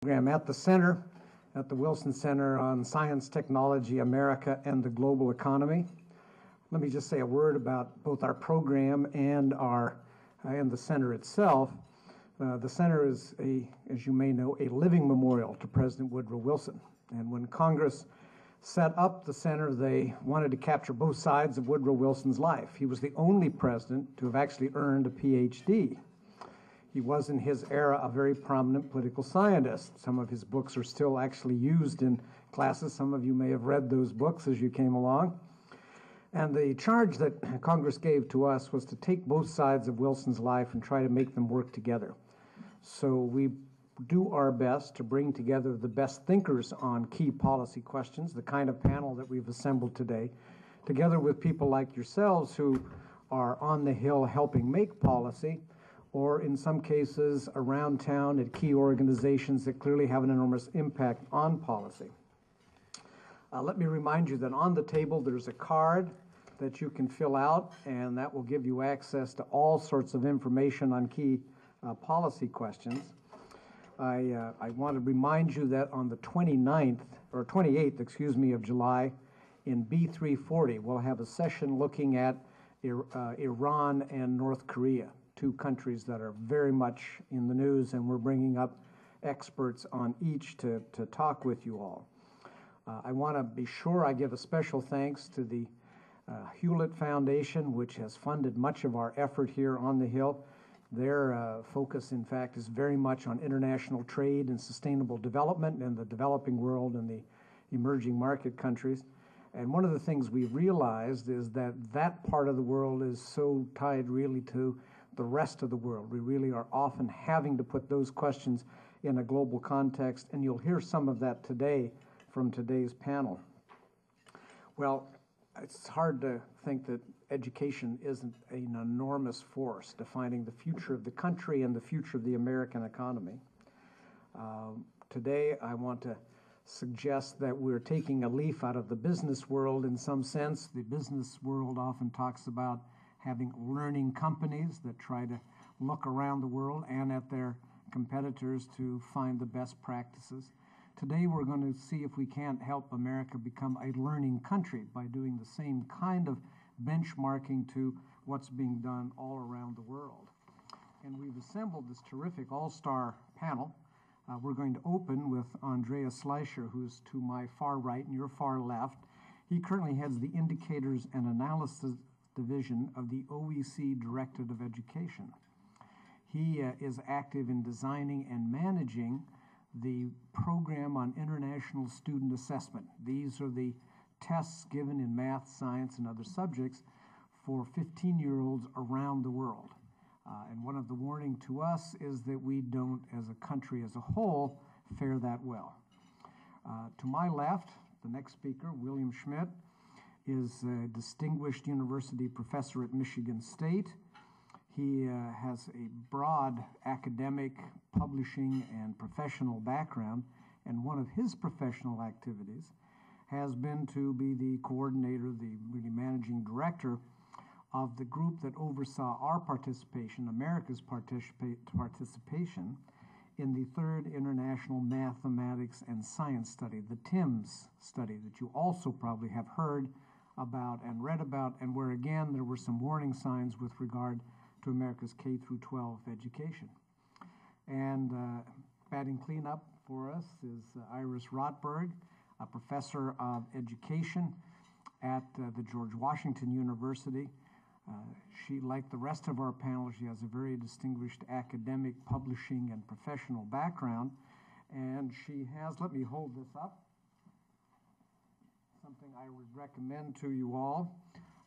program at the center, at the Wilson Center on Science, Technology, America, and the Global Economy. Let me just say a word about both our program and the center itself. The center is, as you may know, a living memorial to President Woodrow Wilson. And when Congress set up the center, they wanted to capture both sides of Woodrow Wilson's life. He was the only president to have actually earned a PhD. He was, in his era, a very prominent political scientist. Some of his books are still actually used in classes. Some of you may have read those books as you came along. And the charge that Congress gave to us was to take both sides of Wilson's life and try to make them work together. So we do our best to bring together the best thinkers on key policy questions, the kind of panel that we've assembled today, together with people like yourselves who are on the Hill helping make policy, or in some cases around town at key organizations that clearly have an enormous impact on policy. Let me remind you that on the table there's a card that you can fill out, and that will give you access to all sorts of information on key policy questions. I want to remind you that on the 28th of July in B340, we'll have a session looking at Iran and North Korea, two countries that are very much in the news, and we're bringing up experts on each to talk with you all. I want to be sure I give a special thanks to the Hewlett Foundation, which has funded much of our effort here on the Hill. Their focus, in fact, is very much on international trade and sustainable development in the developing world and the emerging market countries. And one of the things we've realized is that that part of the world is so tied really to the rest of the world. We really are often having to put those questions in a global context, and you'll hear some of that today from today's panel. Well, it's hard to think that education isn't an enormous force defining the future of the country and the future of the American economy. Today, I want to suggest that we're taking a leaf out of the business world in some sense. The business world often talks about having learning companies that try to look around the world and at their competitors to find the best practices. Today we're going to see if we can't help America become a learning country by doing the same kind of benchmarking to what's being done all around the world. And we've assembled this terrific all-star panel. We're going to open with Andreas Schleicher, who's to my far right and your far left. He currently heads the Indicators and Analysis Division of the OECD Directorate of Education. He is active in designing and managing the program on international student assessment. These are the tests given in math, science, and other subjects for 15-year-olds around the world. And one of the warning to us is that we don't, as a country as a whole, fare that well. To my left, the next speaker, William Schmidt, is a distinguished university professor at Michigan State. He has a broad academic, publishing, and professional background, and one of his professional activities has been to be the coordinator, the really managing director of the group that oversaw our participation, America's participation, in the Third International Mathematics and Science Study, the TIMSS study, that you also probably have heard about and read about, and where again there were some warning signs with regard to America's K through 12 education. And batting cleanup for us is Iris Rot Berg, a professor of education at the George Washington University. She, like the rest of our panel, she has a very distinguished academic, publishing, and professional background. And she has, let me hold this up, something I would recommend to you all.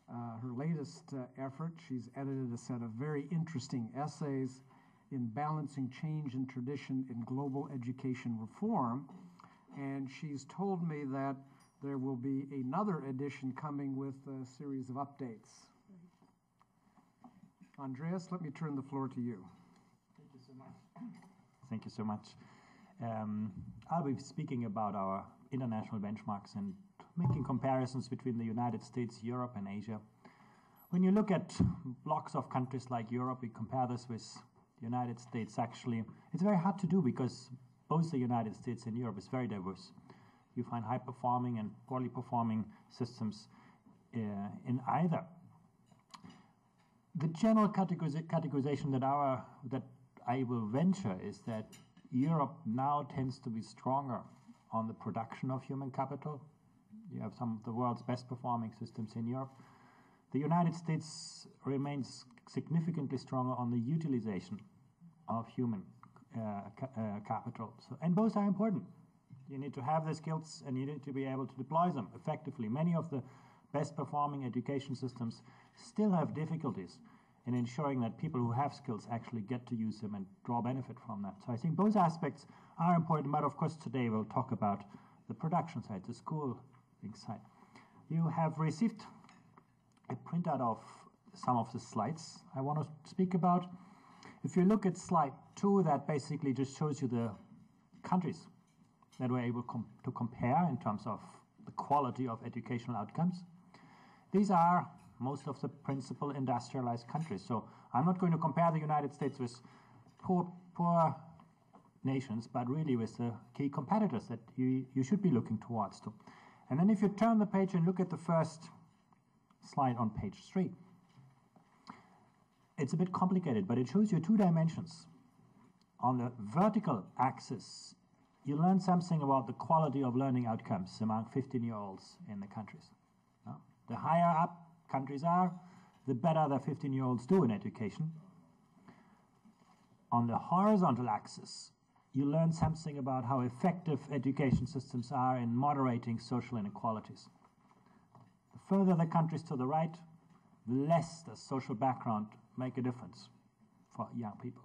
Her latest effort, she's edited a set of very interesting essays in balancing change and tradition in global education reform. And she's told me that there will be another edition coming with a series of updates. Andreas, let me turn the floor to you. Thank you so much. Thank you so much. I'll be speaking about our international benchmarks and making comparisons between the United States, Europe, and Asia. When you look at blocks of countries like Europe, we compare this with the United States. Actually, it's very hard to do because both the United States and Europe is very diverse. You find high-performing and poorly performing systems in either. The general categorization that I will venture is that Europe now tends to be stronger on the production of human capital. You have some of the world's best performing systems in Europe. The United States remains significantly stronger on the utilization of human capital. And both are important. You need to have the skills and you need to be able to deploy them effectively. Many of the best performing education systems still have difficulties in ensuring that people who have skills actually get to use them and draw benefit from that. So I think both aspects are important, but of course today we'll talk about the production side, the schooling side. You have received a printout of some of the slides I want to speak about. If you look at slide 2, that basically just shows you the countries that we're able to compare in terms of the quality of educational outcomes. These are most of the principal industrialized countries. So I'm not going to compare the United States with poor nations, but really with the key competitors that you should be looking towards to. And then if you turn the page and look at the first slide on page 3, it's a bit complicated, but it shows you 2 dimensions. On the vertical axis, you learn something about the quality of learning outcomes among 15-year-olds in the countries. The higher up countries are, the better the 15-year-olds do in education. On the horizontal axis, you learn something about how effective education systems are in moderating social inequalities. The further the countries to the right, the less does social background make a difference for young people.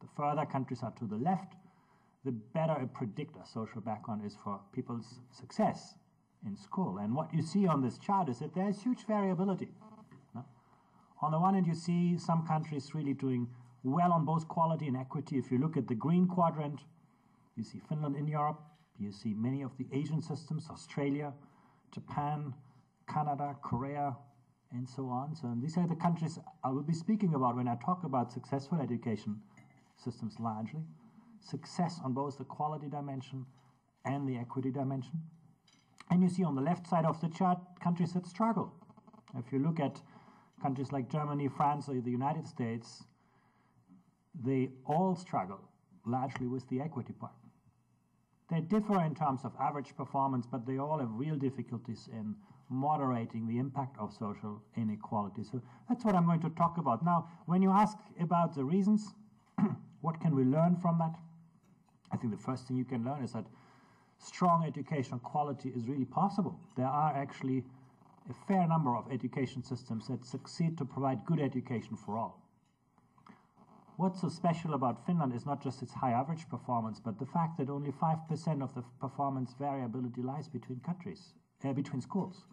The further countries are to the left, the better a predictor social background is for people's success in school. And what you see on this chart is that there is huge variability. On the one hand, you see some countries really doing well on both quality and equity. If you look at the green quadrant, you see Finland in Europe, you see many of the Asian systems, Australia, Japan, Canada, Korea, and so on. So these are the countries I will be speaking about when I talk about successful education systems largely. Success on both the quality dimension and the equity dimension. And you see on the left side of the chart countries that struggle. If you look at countries like Germany, France, or the United States, they all struggle largely with the equity part. They differ in terms of average performance, but they all have real difficulties in moderating the impact of social inequality. So that's what I'm going to talk about. Now, when you ask about the reasons, what can we learn from that? I think the first thing you can learn is that strong educational quality is really possible. There are actually a fair number of education systems that succeed to provide good education for all. What's so special about Finland is not just its high average performance, but the fact that only 5% of the performance variability lies between countries, between schools.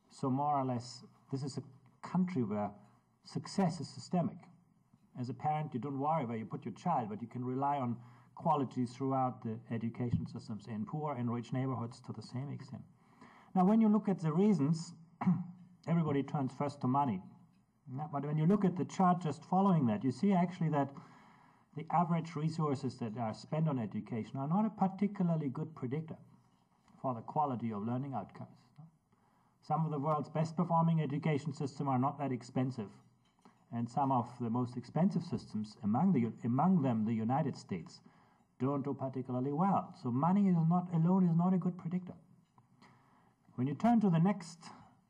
So more or less, this is a country where success is systemic. As a parent, you don't worry where you put your child, but you can rely on quality throughout the education systems in poor and rich neighborhoods to the same extent. Now, when you look at the reasons, everybody turns first to money. But when you look at the chart just following that, you see actually that the average resources that are spent on education are not a particularly good predictor for the quality of learning outcomes. Some of the world's best performing education systems are not that expensive. And some of the most expensive systems, among them the United States, don't do particularly well. So money alone is not a good predictor. When you turn to the next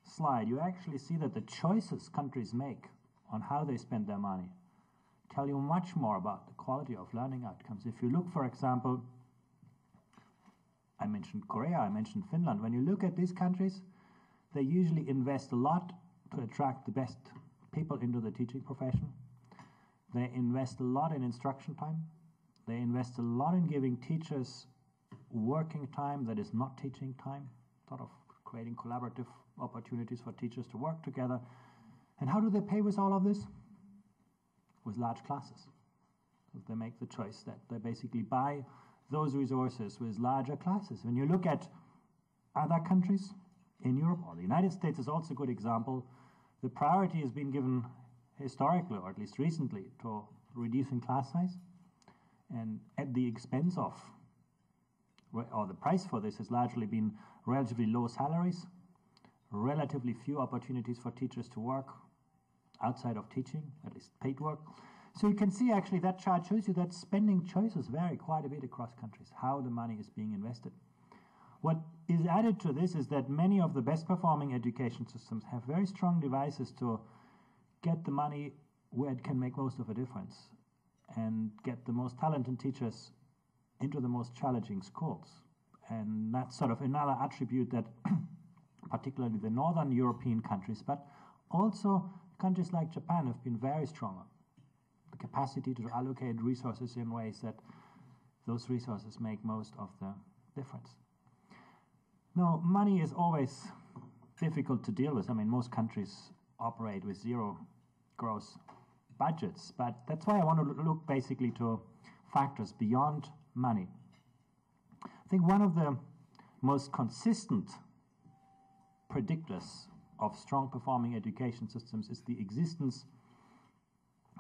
slide, you actually see that the choices countries make on how they spend their money tell you much more about the quality of learning outcomes. If you look, for example, I mentioned Korea, I mentioned Finland. When you look at these countries, they usually invest a lot to attract the best people into the teaching profession. They invest a lot in instruction time. They invest a lot in giving teachers working time that is not teaching time, sort of creating collaborative opportunities for teachers to work together. And how do they pay with all of this? With large classes. So they make the choice that they basically buy those resources with larger classes. When you look at other countries in Europe, or the United States is also a good example, the priority has been given historically, or at least recently, to reducing class size, and at the expense of or the price for this has largely been relatively low salaries, relatively few opportunities for teachers to work outside of teaching, at least paid work. So you can see actually that chart shows you that spending choices vary quite a bit across countries, how the money is being invested. What is added to this is that many of the best performing education systems have very strong devices to get the money where it can make most of a difference and get the most talented teachers into the most challenging schools. And that's sort of another attribute that particularly the Northern European countries, but also countries like Japan have been very strong on. The capacity to allocate resources in ways that those resources make most of the difference. Now, money is always difficult to deal with. I mean, most countries operate with zero gross budgets, but that's why I want to look basically to factors beyond money. I think one of the most consistent predictors of strong performing education systems is the existence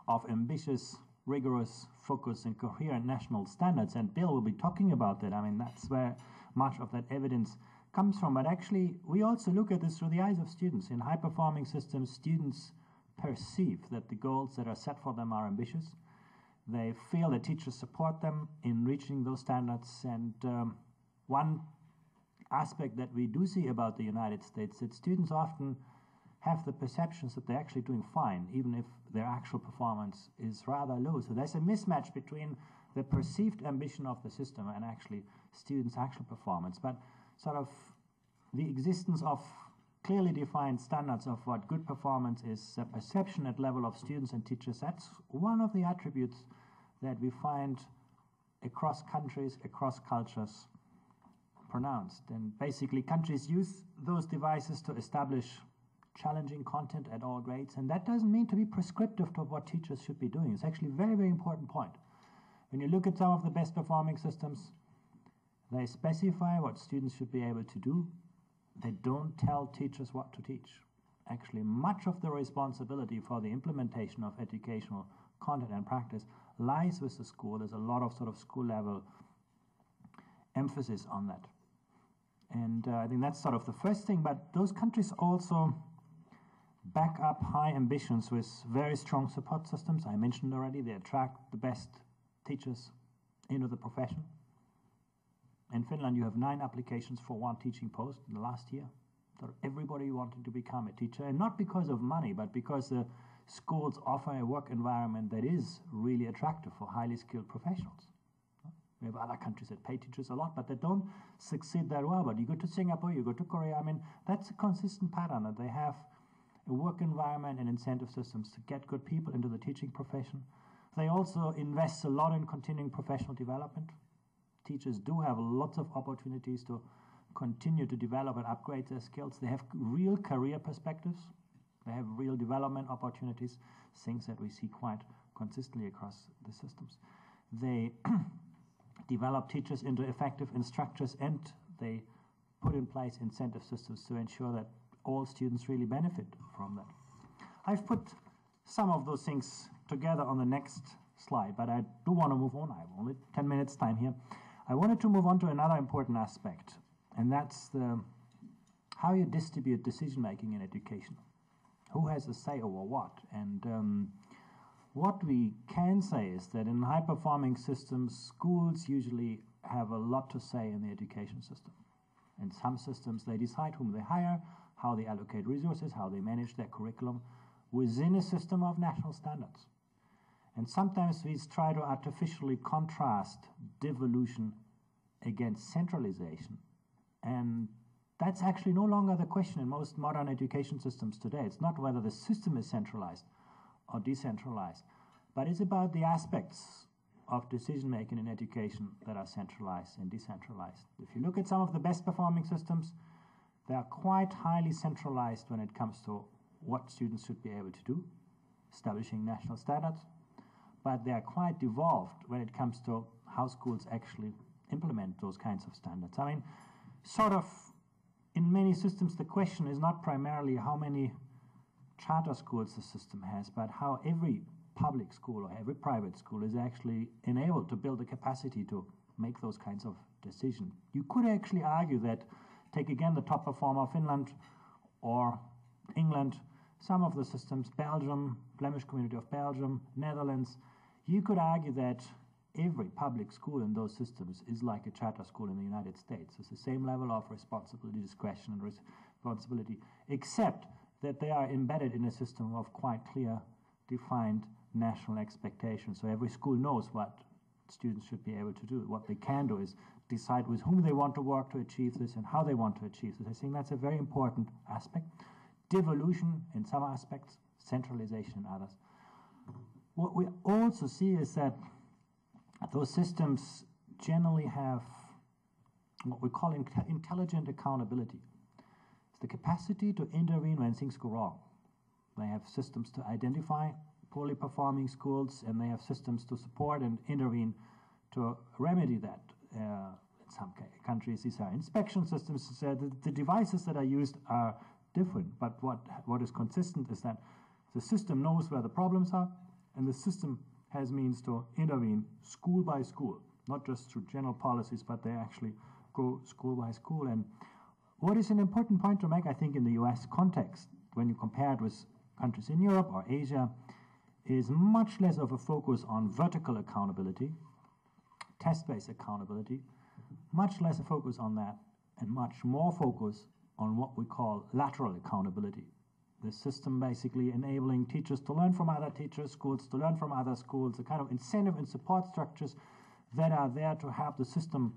of ambitious, rigorous, focused and coherent national standards, and Bill will be talking about that. I mean, that's where much of that evidence comes from, but actually we also look at this through the eyes of students. In high-performing systems, students perceive that the goals that are set for them are ambitious. They feel that teachers support them in reaching those standards, and one aspect that we do see about the United States, that students often have the perceptions that they're actually doing fine, even if their actual performance is rather low. So there's a mismatch between the perceived ambition of the system and actually students' actual performance. But sort of the existence of clearly defined standards of what good performance is, a perception at level of students and teachers, that's one of the attributes that we find across countries, across cultures, pronounced. And basically countries use those devices to establish challenging content at all grades, and that doesn't mean to be prescriptive to what teachers should be doing. It's actually a very, very important point. When you look at some of the best performing systems, they specify what students should be able to do. They don't tell teachers what to teach. Actually, much of the responsibility for the implementation of educational content and practice lies with the school. There's a lot of sort of school level emphasis on that. And I think that's sort of the first thing, but those countries also back up high ambitions with very strong support systems. I mentioned already, they attract the best teachers into the profession. In Finland, you have 9 applications for 1 teaching post in the last year. So everybody wanted to become a teacher, and not because of money, but because the schools offer a work environment that is really attractive for highly skilled professionals. We have other countries that pay teachers a lot, but they don't succeed that well. But you go to Singapore, you go to Korea, I mean, that's a consistent pattern, that they have a work environment and incentive systems to get good people into the teaching profession. They also invest a lot in continuing professional development. Teachers do have lots of opportunities to continue to develop and upgrade their skills. They have real career perspectives. They have real development opportunities, things that we see quite consistently across the systems. They develop teachers into effective instructors, and they put in place incentive systems to ensure that all students really benefit from that. I've put some of those things together on the next slide, but I do want to move on. I have only 10 minutes time here. I wanted to move on to another important aspect, and that's how you distribute decision-making in education. Who has a say over what? And what we can say is that in high-performing systems, schools usually have a lot to say in the education system. In some systems, they decide whom they hire, how they allocate resources, how they manage their curriculum within a system of national standards. And sometimes we try to artificially contrast devolution against centralization. And that's actually no longer the question in most modern education systems today. It's not whether the system is centralized or decentralized, but it's about the aspects of decision-making in education that are centralized and decentralized. If you look at some of the best performing systems, they are quite highly centralized when it comes to what students should be able to do, establishing national standards, but they are quite devolved when it comes to how schools actually implement those kinds of standards. I mean, sort of in many systems, the question is not primarily how many charter schools the system has, but how every public school or every private school is actually enabled to build the capacity to make those kinds of decision. You could actually argue that, take again the top performer, Finland or England, some of the systems, Belgium, Flemish Community of Belgium, Netherlands, you could argue that every public school in those systems is like a charter school in the United States. It's the same level of responsibility, discretion, and responsibility, except that they are embedded in a system of quite clear, defined national expectations. So every school knows what students should be able to do. What they can do is decide with whom they want to work to achieve this and how they want to achieve this. I think that's a very important aspect. Devolution in some aspects, centralization in others. What we also see is that those systems generally have what we call intelligent accountability. It's the capacity to intervene when things go wrong. They have systems to identify poorly performing schools, and they have systems to support and intervene to remedy that. In some countries, these are inspection systems. So the devices that are used are different, but what is consistent is that the system knows where the problems are, and the system has means to intervene school by school, not just through general policies, but they actually go school by school. And what is an important point to make, I think, in the US context, when you compare it with countries in Europe or Asia, is much less of a focus on vertical accountability, test-based accountability, much less a focus on that, and much more focus on what we call lateral accountability. The system basically enabling teachers to learn from other teachers, schools to learn from other schools, the kind of incentive and support structures that are there to help the system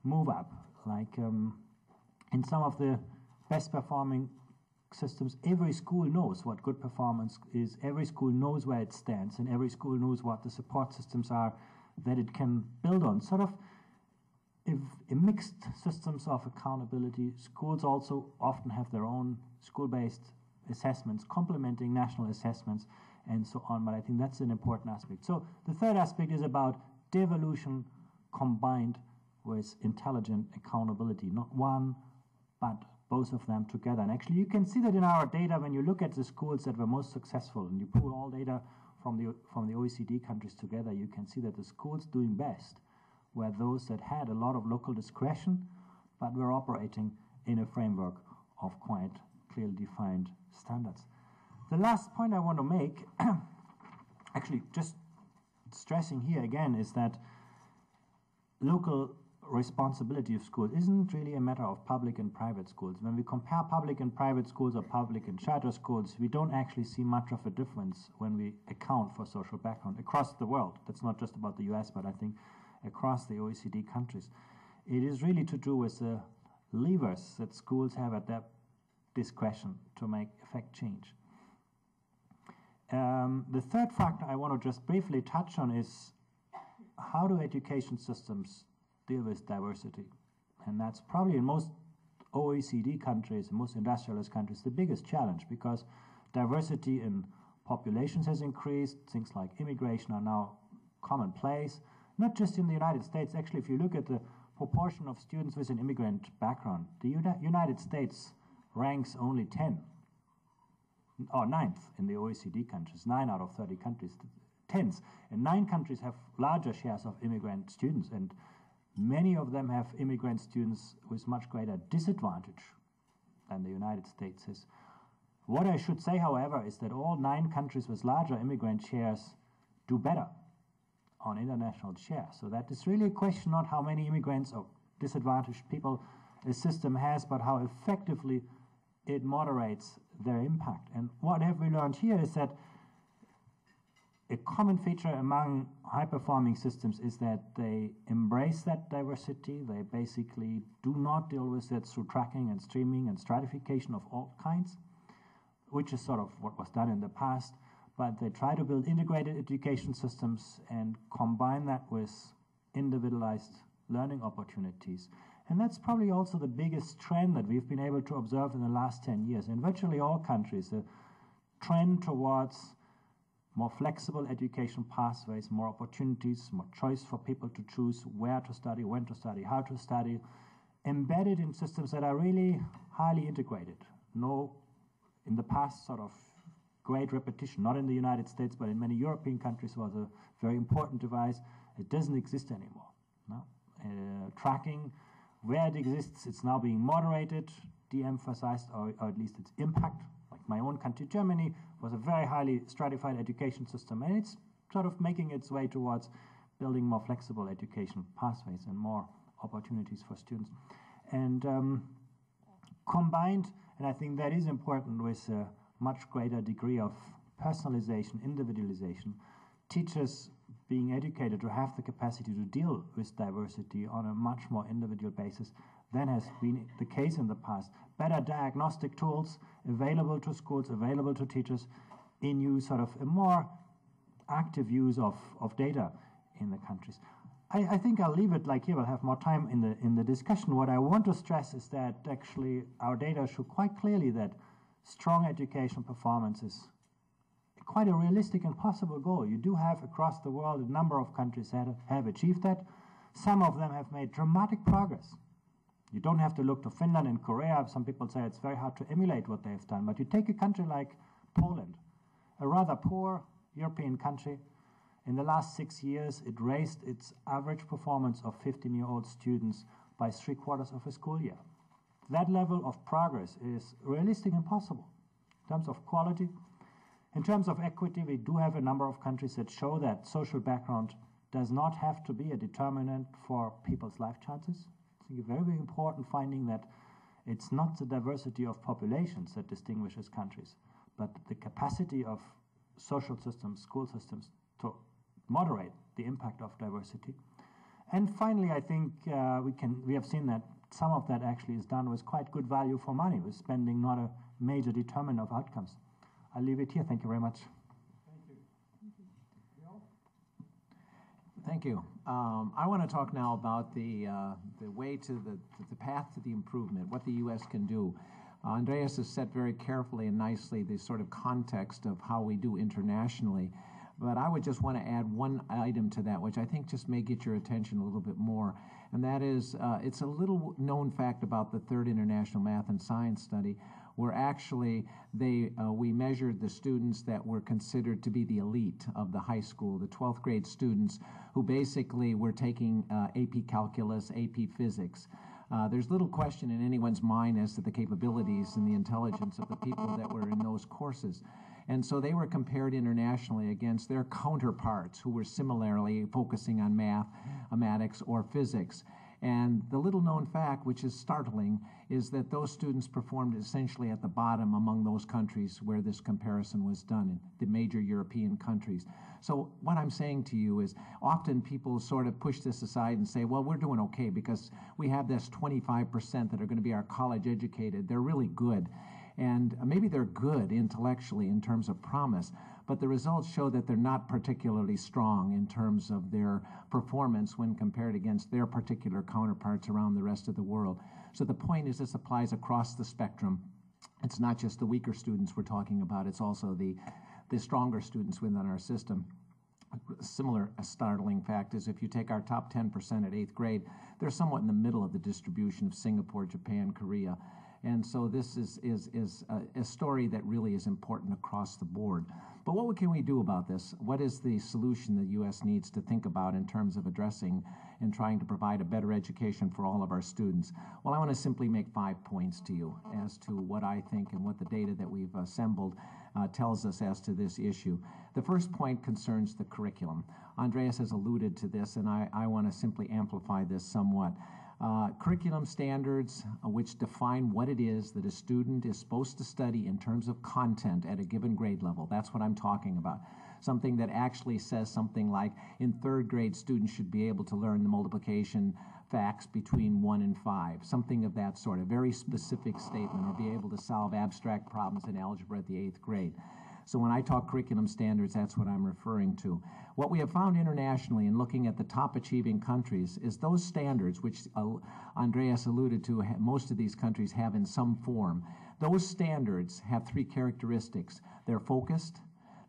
move up. Like in some of the best performing systems, every school knows what good performance is, every school knows where it stands, and every school knows what the support systems are that it can build on. Sort of a mixed systems of accountability. Schools also often have their own school-based assessments, complementing national assessments, and so on. But I think that's an important aspect. So the third aspect is about devolution combined with intelligent accountability. Not one, but both of them together. And actually, you can see that in our data when you look at the schools that were most successful, and you pool all data from the OECD countries together, you can see that the schools doing best were those that had a lot of local discretion, but were operating in a framework of quite clearly defined standards. The last point I want to make, actually just stressing here again, is that local responsibility of schools isn't really a matter of public and private schools. When we compare public and private schools or public and charter schools, we don't actually see much of a difference when we account for social background across the world. That's not just about the US, but I think across the OECD countries. It is really to do with the levers that schools have at their discretion to affect change. The third factor I want to just briefly touch on is how do education systems deal with diversity? And that's probably in most OECD countries, most industrialized countries, the biggest challenge, because diversity in populations has increased. Things like immigration are now commonplace, not just in the United States. Actually, if you look at the proportion of students with an immigrant background, the United States ranks only 9th in the OECD countries, 9 out of 30 countries, 10th. And 9 countries have larger shares of immigrant students, and many of them have immigrant students with much greater disadvantage than the United States is. What I should say, however, is that all 9 countries with larger immigrant shares do better on international share. So that is really a question not how many immigrants or disadvantaged people a system has, but how effectively it moderates their impact. And what have we learned here is that a common feature among high-performing systems is that they embrace that diversity. They basically do not deal with it through tracking and streaming and stratification of all kinds, which is sort of what was done in the past. But they try to build integrated education systems and combine that with individualized learning opportunities. And that's probably also the biggest trend that we've been able to observe in the last 10 years. In virtually all countries, a trend towards more flexible education pathways, more opportunities, more choice for people to choose where to study, when to study, how to study, embedded in systems that are really highly integrated. No, in the past, sort of great repetition, not in the United States, but in many European countries was a very important device. It doesn't exist anymore. No? tracking where it exists. It's now being moderated, de-emphasized, or at least its impact. Like my own country, Germany, was a very highly stratified education system, and it's sort of making its way towards building more flexible education pathways and more opportunities for students. And combined, and I think that is important, with a much greater degree of personalization, individualization, teachers being educated to have the capacity to deal with diversity on a much more individual basis than has been the case in the past. Better diagnostic tools available to schools, available to teachers, in use, sort of a more active use of data in the countries. I think I'll leave it like here. We'll have more time in the discussion. What I want to stress is that actually our data show quite clearly that strong education performance is quite a realistic and possible goal. You do have across the world a number of countries that have achieved that. Some of them have made dramatic progress. You don't have to look to Finland and Korea. Some people say it's very hard to emulate what they have done. But you take a country like Poland, a rather poor European country. In the last 6 years, it raised its average performance of 15-year-old students by 3/4 of a school year. That level of progress is realistic and possible. In terms of quality, in terms of equity, we do have a number of countries that show that social background does not have to be a determinant for people's life chances. I think a very, very important finding that it's not the diversity of populations that distinguishes countries, but the capacity of social systems, school systems, to moderate the impact of diversity. And finally, I think we have seen that some of that actually is done with quite good value for money, with spending not a major determinant of outcomes. I'll leave it here. Thank you very much. Thank you. Thank you. I want to talk now about the way to the path to the improvement, what the U.S. can do. Andreas has set very carefully and nicely the sort of context of how we do internationally. But I would just want to add one item to that, which I think just may get your attention a little bit more. And that is, it's a little known fact about the Third International Math and Science Study, where actually we measured the students that were considered to be the elite of the high school, the 12th grade students who basically were taking AP Calculus, AP Physics. There's little question in anyone's mind as to the capabilities and the intelligence of the people that were in those courses. And so they were compared internationally against their counterparts who were similarly focusing on mathematics, or physics. And the little known fact, which is startling, is that those students performed essentially at the bottom among those countries where this comparison was done, in the major European countries. So what I'm saying to you is often people sort of push this aside and say, well, we're doing okay because we have this 25% that are going to be our college educated. They're really good. And maybe they're good intellectually in terms of promise, but the results show that they're not particularly strong in terms of their performance when compared against their particular counterparts around the rest of the world. So the point is, this applies across the spectrum. It's not just the weaker students we're talking about, it's also the stronger students within our system. A similar startling fact is if you take our top 10% at 8th grade, they're somewhat in the middle of the distribution of Singapore, Japan, Korea. And so this is a story that really is important across the board. But what can we do about this? What is the solution the U.S. needs to think about in terms of addressing and trying to provide a better education for all of our students? Well, I want to simply make 5 points to you as to what I think and what the data that we've assembled tells us as to this issue. The first point concerns the curriculum. Andreas has alluded to this, and I want to simply amplify this somewhat. Curriculum standards, which define what it is that a student is supposed to study in terms of content at a given grade level. That's what I'm talking about. Something that actually says something like, in 3rd grade, students should be able to learn the multiplication facts between 1 and 5. Something of that sort, a very specific statement, or be able to solve abstract problems in algebra at the 8th grade. So when I talk curriculum standards, that's what I'm referring to. What we have found internationally in looking at the top achieving countries is those standards, which Andreas alluded to, most of these countries have in some form. Those standards have 3 characteristics. They're focused,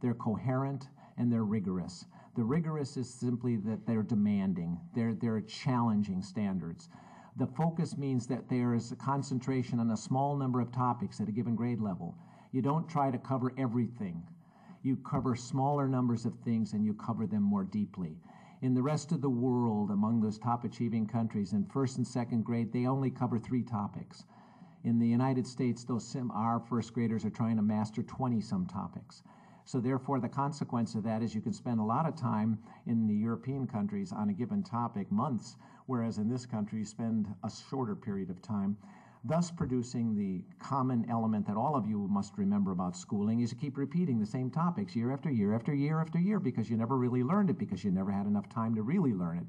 they're coherent, and they're rigorous. The rigorous is simply that they're demanding. They're challenging standards. The focus means that there is a concentration on a small number of topics at a given grade level. You don't try to cover everything. You cover smaller numbers of things and you cover them more deeply. In the rest of the world, among those top achieving countries, in first and second grade, they only cover 3 topics. In the United States, our first graders are trying to master 20-some topics. So therefore, the consequence of that is you can spend a lot of time in the European countries on a given topic, months, whereas in this country you spend a shorter period of time, thus producing the common element that all of you must remember about schooling is you keep repeating the same topics year after year after year after year because you never really learned it, because you never had enough time to really learn it.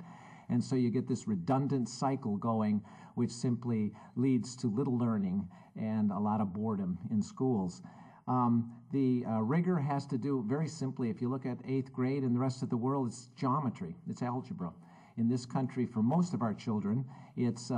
And so you get this redundant cycle going, which simply leads to little learning and a lot of boredom in schools. The rigor has to do, very simply, if you look at 8th grade and the rest of the world, it's geometry, it's algebra. In this country, for most of our children, it's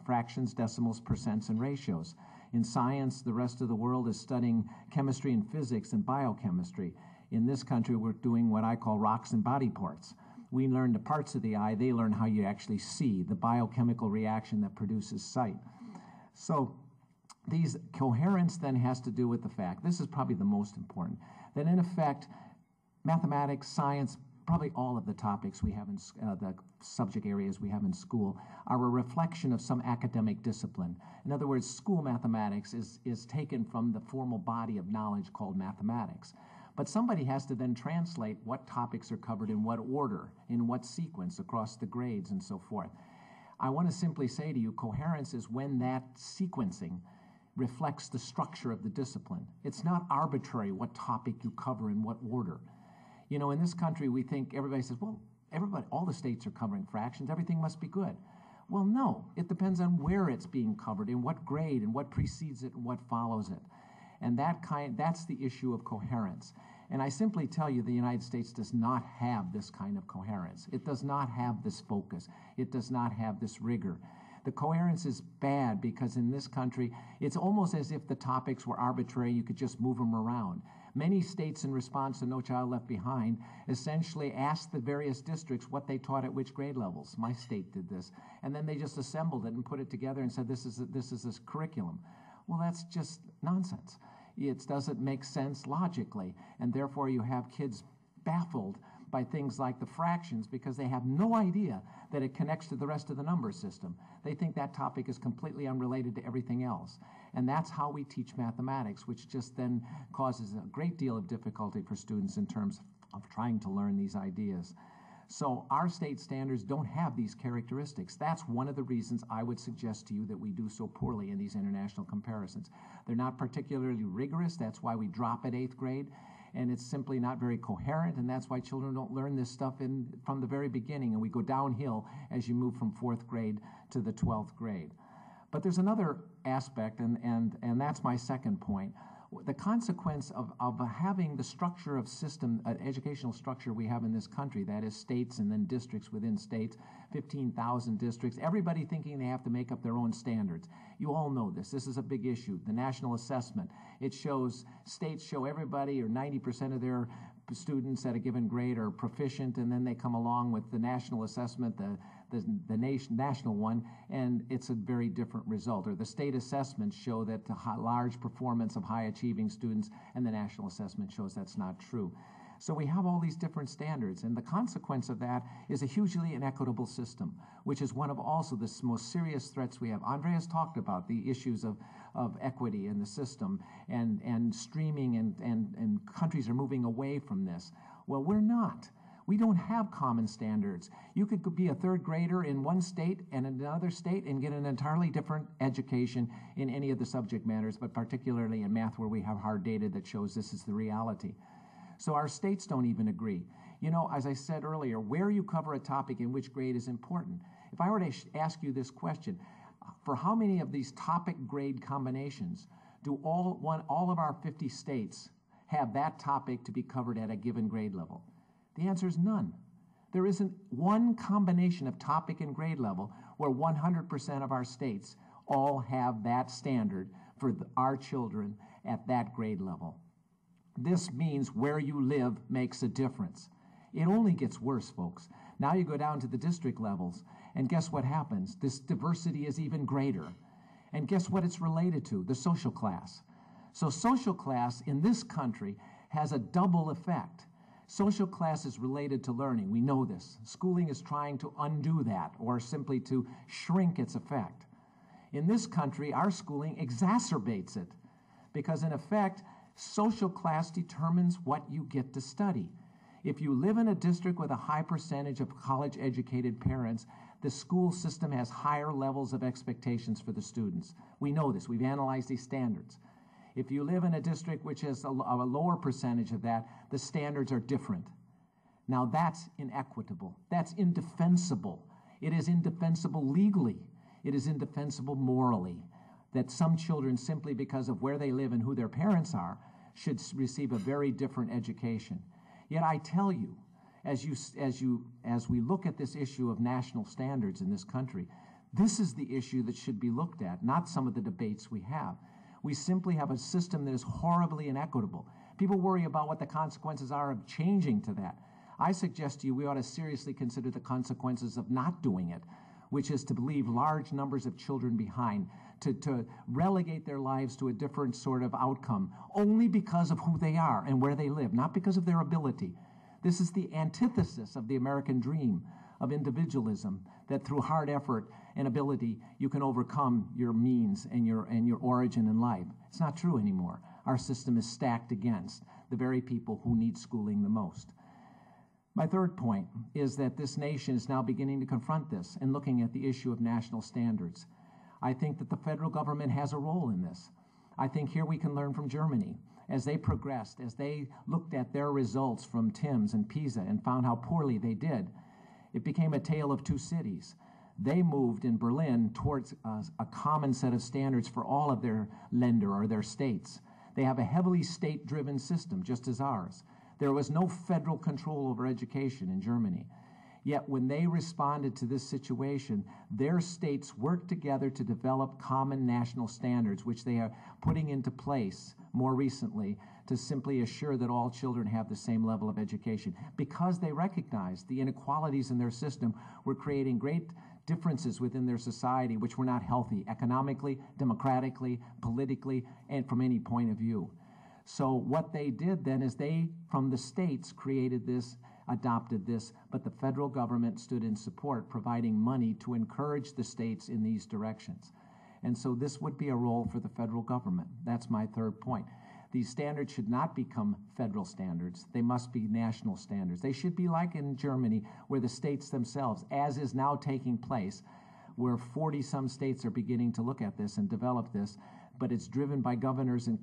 fractions, decimals, percents, and ratios. In science, the rest of the world is studying chemistry and physics and biochemistry. In this country, we're doing what I call rocks and body parts. We learn the parts of the eye, they learn how you actually see, the biochemical reaction that produces sight. So these coherence then has to do with the fact, this is probably the most important, that in effect, mathematics, science, probably all of the topics we have in the subject areas we have in school are a reflection of some academic discipline. In other words, school mathematics is taken from the formal body of knowledge called mathematics. But somebody has to then translate what topics are covered in what order, in what sequence across the grades and so forth. I want to simply say to you, coherence is when that sequencing reflects the structure of the discipline. It's not arbitrary what topic you cover in what order. You know, in this country, we think everybody says, well, all the states are covering fractions, everything must be good. Well, no, it depends on where it's being covered, in what grade, and what precedes it, and what follows it. And that's the issue of coherence. And I simply tell you the United States does not have this kind of coherence. It does not have this focus. It does not have this rigor. The coherence is bad because in this country, it's almost as if the topics were arbitrary. You could just move them around. Many states, in response to No Child Left Behind, essentially asked the various districts what they taught at which grade levels. My state did this. And then they just assembled it and put it together and said, this is this curriculum. Well, that's just nonsense. It doesn't make sense logically, and therefore you have kids baffled by things like the fractions because they have no idea that it connects to the rest of the number system. They think that topic is completely unrelated to everything else. And that's how we teach mathematics, which just then causes a great deal of difficulty for students in terms of trying to learn these ideas. So our state standards don't have these characteristics. That's one of the reasons I would suggest to you that we do so poorly in these international comparisons. They're not particularly rigorous. That's why we drop at 8th grade. And it's simply not very coherent, and that's why children don't learn this stuff from the very beginning, and we go downhill as you move from 4th grade to the 12th grade. But there's another aspect, and that's my second point. The consequence of having the structure of system, educational structure we have in this country, that is states and then districts within states, 15,000 districts, everybody thinking they have to make up their own standards. You all know this. This is a big issue. The national assessment, it shows, states show everybody or 90% of their students at a given grade are proficient, and then they come along with the national assessment, the national one, and it's a very different result. Or the state assessments show that the large performance of high-achieving students, and the national assessment shows that's not true. So we have all these different standards, and the consequence of that is a hugely inequitable system, which is one of also the most serious threats we have. Andreas talked about the issues of equity in the system and streaming, and countries are moving away from this. Well, we're not. We don't have common standards. You could be a 3rd grader in one state and in another state and get an entirely different education in any of the subject matters, but particularly in math where we have hard data that shows this is the reality. So our states don't even agree. You know, as I said earlier, where you cover a topic in which grade is important. If I were to ask you this question, for how many of these topic grade combinations do all of our 50 states have that topic to be covered at a given grade level? The answer is none. There isn't one combination of topic and grade level where 100% of our states all have that standard for our children at that grade level. This means where you live makes a difference. It only gets worse, folks. Now you go down to the district levels, and guess what happens? This diversity is even greater. And guess what it's related to? The social class. So social class in this country has a double effect. Social class is related to learning. We know this. Schooling is trying to undo that or simply to shrink its effect. In this country, our schooling exacerbates it because, in effect, social class determines what you get to study. If you live in a district with a high percentage of college-educated parents, the school system has higher levels of expectations for the students. We know this. We've analyzed these standards. If you live in a district which has a lower percentage of that, the standards are different. Now, that's inequitable. That's indefensible. It is indefensible legally. It is indefensible morally, that some children, simply because of where they live and who their parents are, should receive a very different education. Yet I tell you, as we look at this issue of national standards in this country, this is the issue that should be looked at, not some of the debates we have. We simply have a system that is horribly inequitable. People worry about what the consequences are of changing to that. I suggest to you we ought to seriously consider the consequences of not doing it, which is to leave large numbers of children behind, to relegate their lives to a different sort of outcome, only because of who they are and where they live, not because of their ability. This is the antithesis of the American dream of individualism, that through hard effort and ability, you can overcome your means and your origin in life. It's not true anymore. Our system is stacked against the very people who need schooling the most. My third point is that this nation is now beginning to confront this and looking at the issue of national standards. I think that the federal government has a role in this. I think here we can learn from Germany. As they progressed, as they looked at their results from TIMSS and PISA and found how poorly they did, it became a tale of two cities. They moved in Berlin towards a common set of standards for all of their Länder or their states. They have a heavily state-driven system, just as ours. There was no federal control over education in Germany. Yet when they responded to this situation, their states worked together to develop common national standards, which they are putting into place more recently to simply assure that all children have the same level of education. Because they recognized the inequalities in their system were creating great differences within their society which were not healthy economically, democratically, politically, and from any point of view. So what they did then is they, from the states, created this, adopted this, but the federal government stood in support, providing money to encourage the states in these directions. And so this would be a role for the federal government. That's my third point. These standards should not become federal standards. They must be national standards. They should be like in Germany, where the states themselves, as is now taking place, where 40-some states are beginning to look at this and develop this, but it's driven by governors and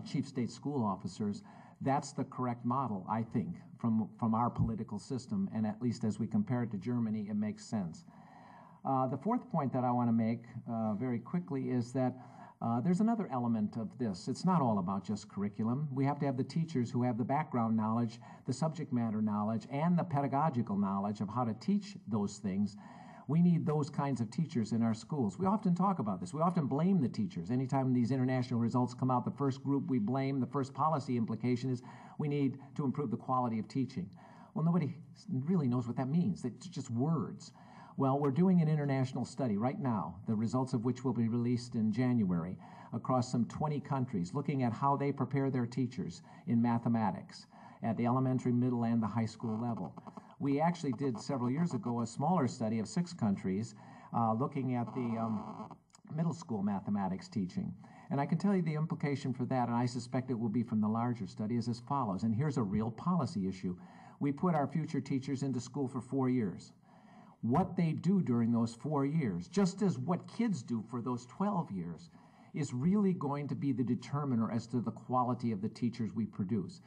chief state school officers. That's the correct model, I think, from our political system, and at least as we compare it to Germany, it makes sense. The fourth point that I want to make very quickly is that there's another element of this. It's not all about just curriculum. We have to have the teachers who have the background knowledge, the subject matter knowledge, and the pedagogical knowledge of how to teach those things. We need those kinds of teachers in our schools. We often talk about this. We often blame the teachers. Anytime these international results come out, the first group we blame, the first policy implication is we need to improve the quality of teaching. Well, nobody really knows what that means. It's just words. Well, we're doing an international study right now, the results of which will be released in January, across some 20 countries, looking at how they prepare their teachers in mathematics at the elementary, middle, and the high school level. We actually did several years ago a smaller study of 6 countries looking at the middle school mathematics teaching. And I can tell you the implication for that, and I suspect it will be from the larger study, is as follows. And here's a real policy issue. We put our future teachers into school for 4 years. What they do during those 4 years, just as what kids do for those 12 years, is really going to be the determiner as to the quality of the teachers we produce.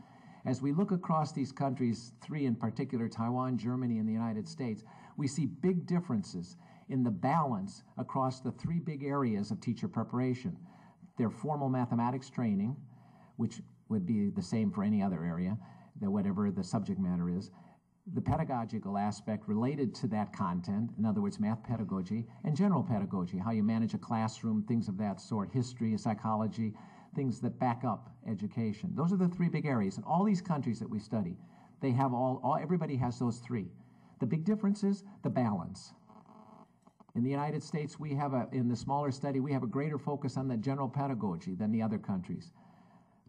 As we look across these countries, 3 in particular, Taiwan, Germany, and the United States, we see big differences in the balance across the 3 big areas of teacher preparation. Their formal mathematics training, which would be the same for any other area, whatever the subject matter is, the pedagogical aspect related to that content, in other words, math pedagogy, and general pedagogy, how you manage a classroom, things of that sort, history, psychology, things that back up education. Those are the 3 big areas. In all these countries that we study, they have everybody has those 3. The big difference is the balance. In the United States, we have in the smaller study, we have a greater focus on the general pedagogy than the other countries.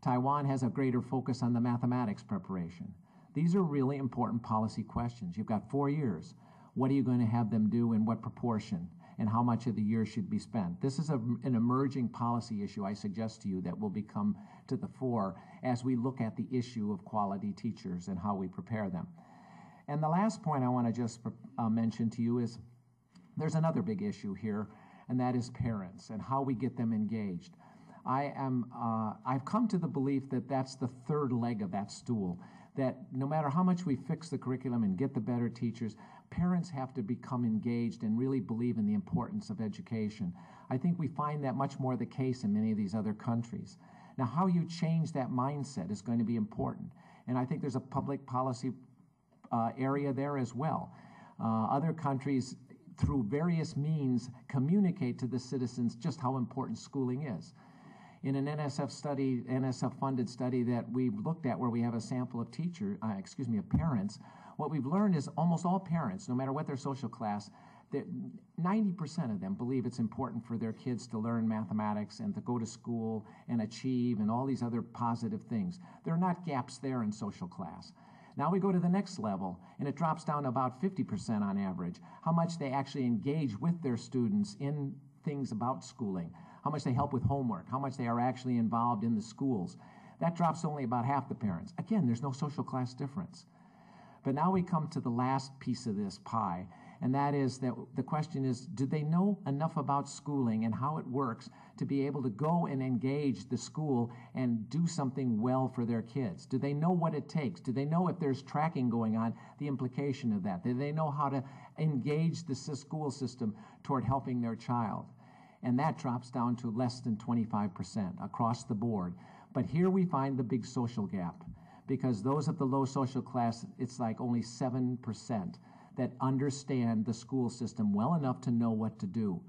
Taiwan has a greater focus on the mathematics preparation. These are really important policy questions. You've got 4 years. What are you going to have them do in what proportion? And how much of the year should be spent? This is an emerging policy issue, I suggest to you, that will become to the fore as we look at the issue of quality teachers and how we prepare them. And the last point I want to just mention to you is there's another big issue here, and that is parents and how we get them engaged. I've come to the belief that that's the third leg of that stool, that no matter how much we fix the curriculum and get the better teachers, parents have to become engaged and really believe in the importance of education. I think we find that much more the case in many of these other countries. Now, how you change that mindset is going to be important, and I think there's a public policy area there as well. Other countries, through various means, communicate to the citizens just how important schooling is. In an NSF-funded study that we've looked at, where we have a sample of of parents, what we've learned is almost all parents, no matter what their social class, that 90% of them believe it's important for their kids to learn mathematics and to go to school and achieve and all these other positive things. There are not gaps there in social class. Now we go to the next level, and it drops down to about 50% on average, how much they actually engage with their students in things about schooling, how much they help with homework, how much they are actually involved in the schools. That drops to only about half the parents. Again, there's no social class difference. But now we come to the last piece of this pie, and that is that the question is, do they know enough about schooling and how it works to be able to go and engage the school and do something well for their kids? Do they know what it takes? Do they know if there's tracking going on, the implication of that? Do they know how to engage the school system toward helping their child? And that drops down to less than 25% across the board. But here we find the big social gap, because those of the low social class, it's like only 7% that understand the school system well enough to know what to do.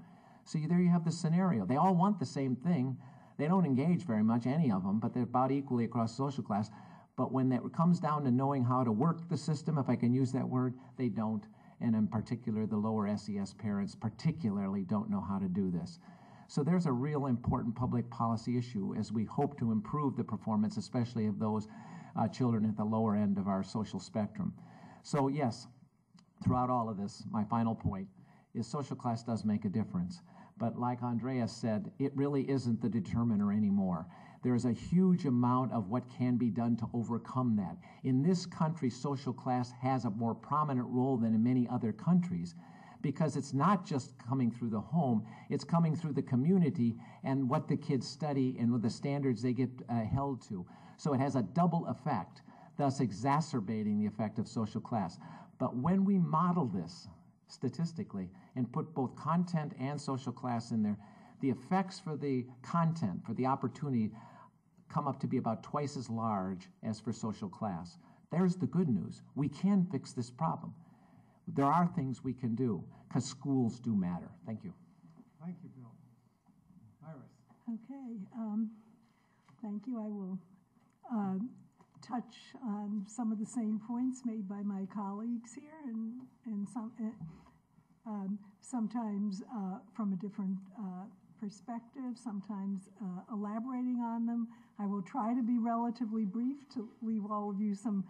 So there you have the scenario. They all want the same thing. They don't engage very much, any of them, but they're about equally across social class. But when it comes down to knowing how to work the system, if I can use that word, they don't. And in particular, the lower SES parents particularly don't know how to do this. So there's a real important public policy issue as we hope to improve the performance, especially of those children at the lower end of our social spectrum. So yes, throughout all of this, my final point is social class does make a difference. But like Andreas said, it really isn't the determiner anymore. There's a huge amount of what can be done to overcome that. In this country, social class has a more prominent role than in many other countries, because it's not just coming through the home, it's coming through the community and what the kids study and what the standards they get held to. So it has a double effect, thus exacerbating the effect of social class. But when we model this statistically and put both content and social class in there, the effects for the content, for the opportunity, come up to be about twice as large as for social class. There's the good news. We can fix this problem. There are things we can do, because schools do matter. Thank you. Thank you, Bill. Iris. Okay. Thank you. I will touch on some of the same points made by my colleagues here, and sometimes from a different perspective, sometimes elaborating on them. I will try to be relatively brief to leave all of you some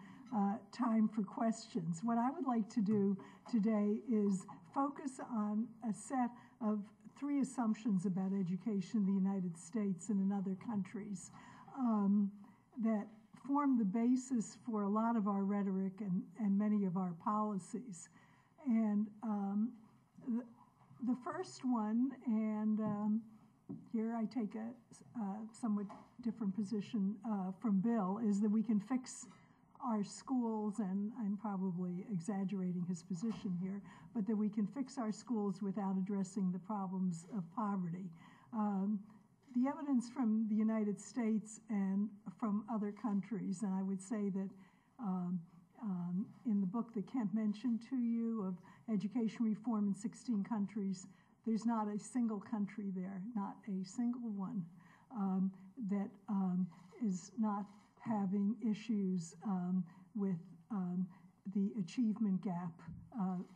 time for questions. What I would like to do today is focus on a set of 3 assumptions about education in the United States and in other countries that form the basis for a lot of our rhetoric and many of our policies. And the first one, and here I take a somewhat different position from Bill, is that we can fix our schools, and I'm probably exaggerating his position here, but that we can fix our schools without addressing the problems of poverty. The evidence from the United States and from other countries, and I would say that in the book that Kent mentioned to you of education reform in 16 countries, there's not a single country there, not a single one, that is not having issues with the achievement gap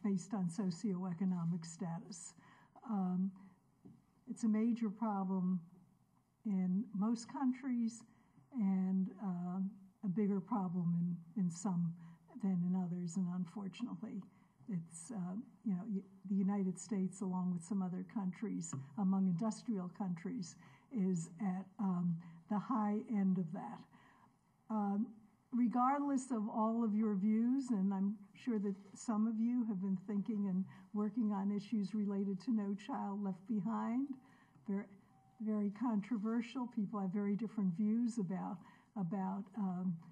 based on socioeconomic status. It's a major problem in most countries, and a bigger problem in some than in others, and unfortunately, it's, the United States, along with some other countries, among industrial countries, is at the high end of that. Regardless of all of your views, and I'm sure that some of you have been thinking and working on issues related to No Child Left Behind, very, very controversial. People have very different views about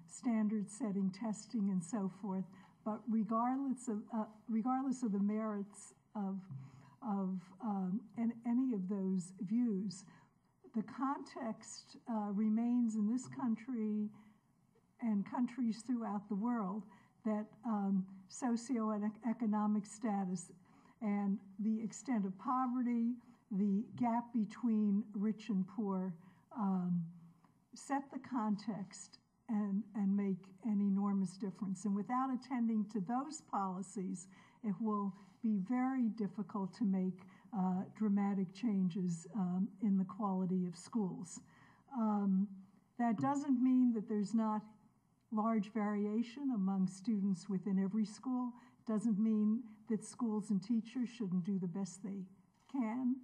standard setting, testing, and so forth. But regardless of the merits of any of those views, the context remains in this country and countries throughout the world that socioeconomic status and the extent of poverty, the gap between rich and poor, set the context and make an enormous difference. And without attending to those policies, it will be very difficult to make dramatic changes in the quality of schools. That doesn't mean that there's not large variation among students within every school. Doesn't mean that schools and teachers shouldn't do the best they can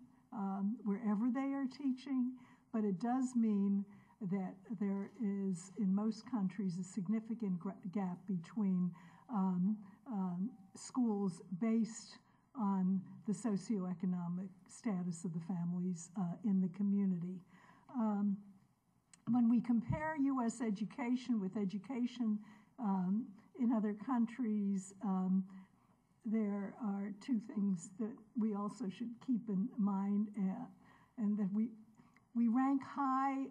wherever they are teaching, but it does mean that there is, in most countries, a significant gap between schools based on the socioeconomic status of the families in the community. When we compare U.S. education with education in other countries, there are two things that we also should keep in mind, and that we rank high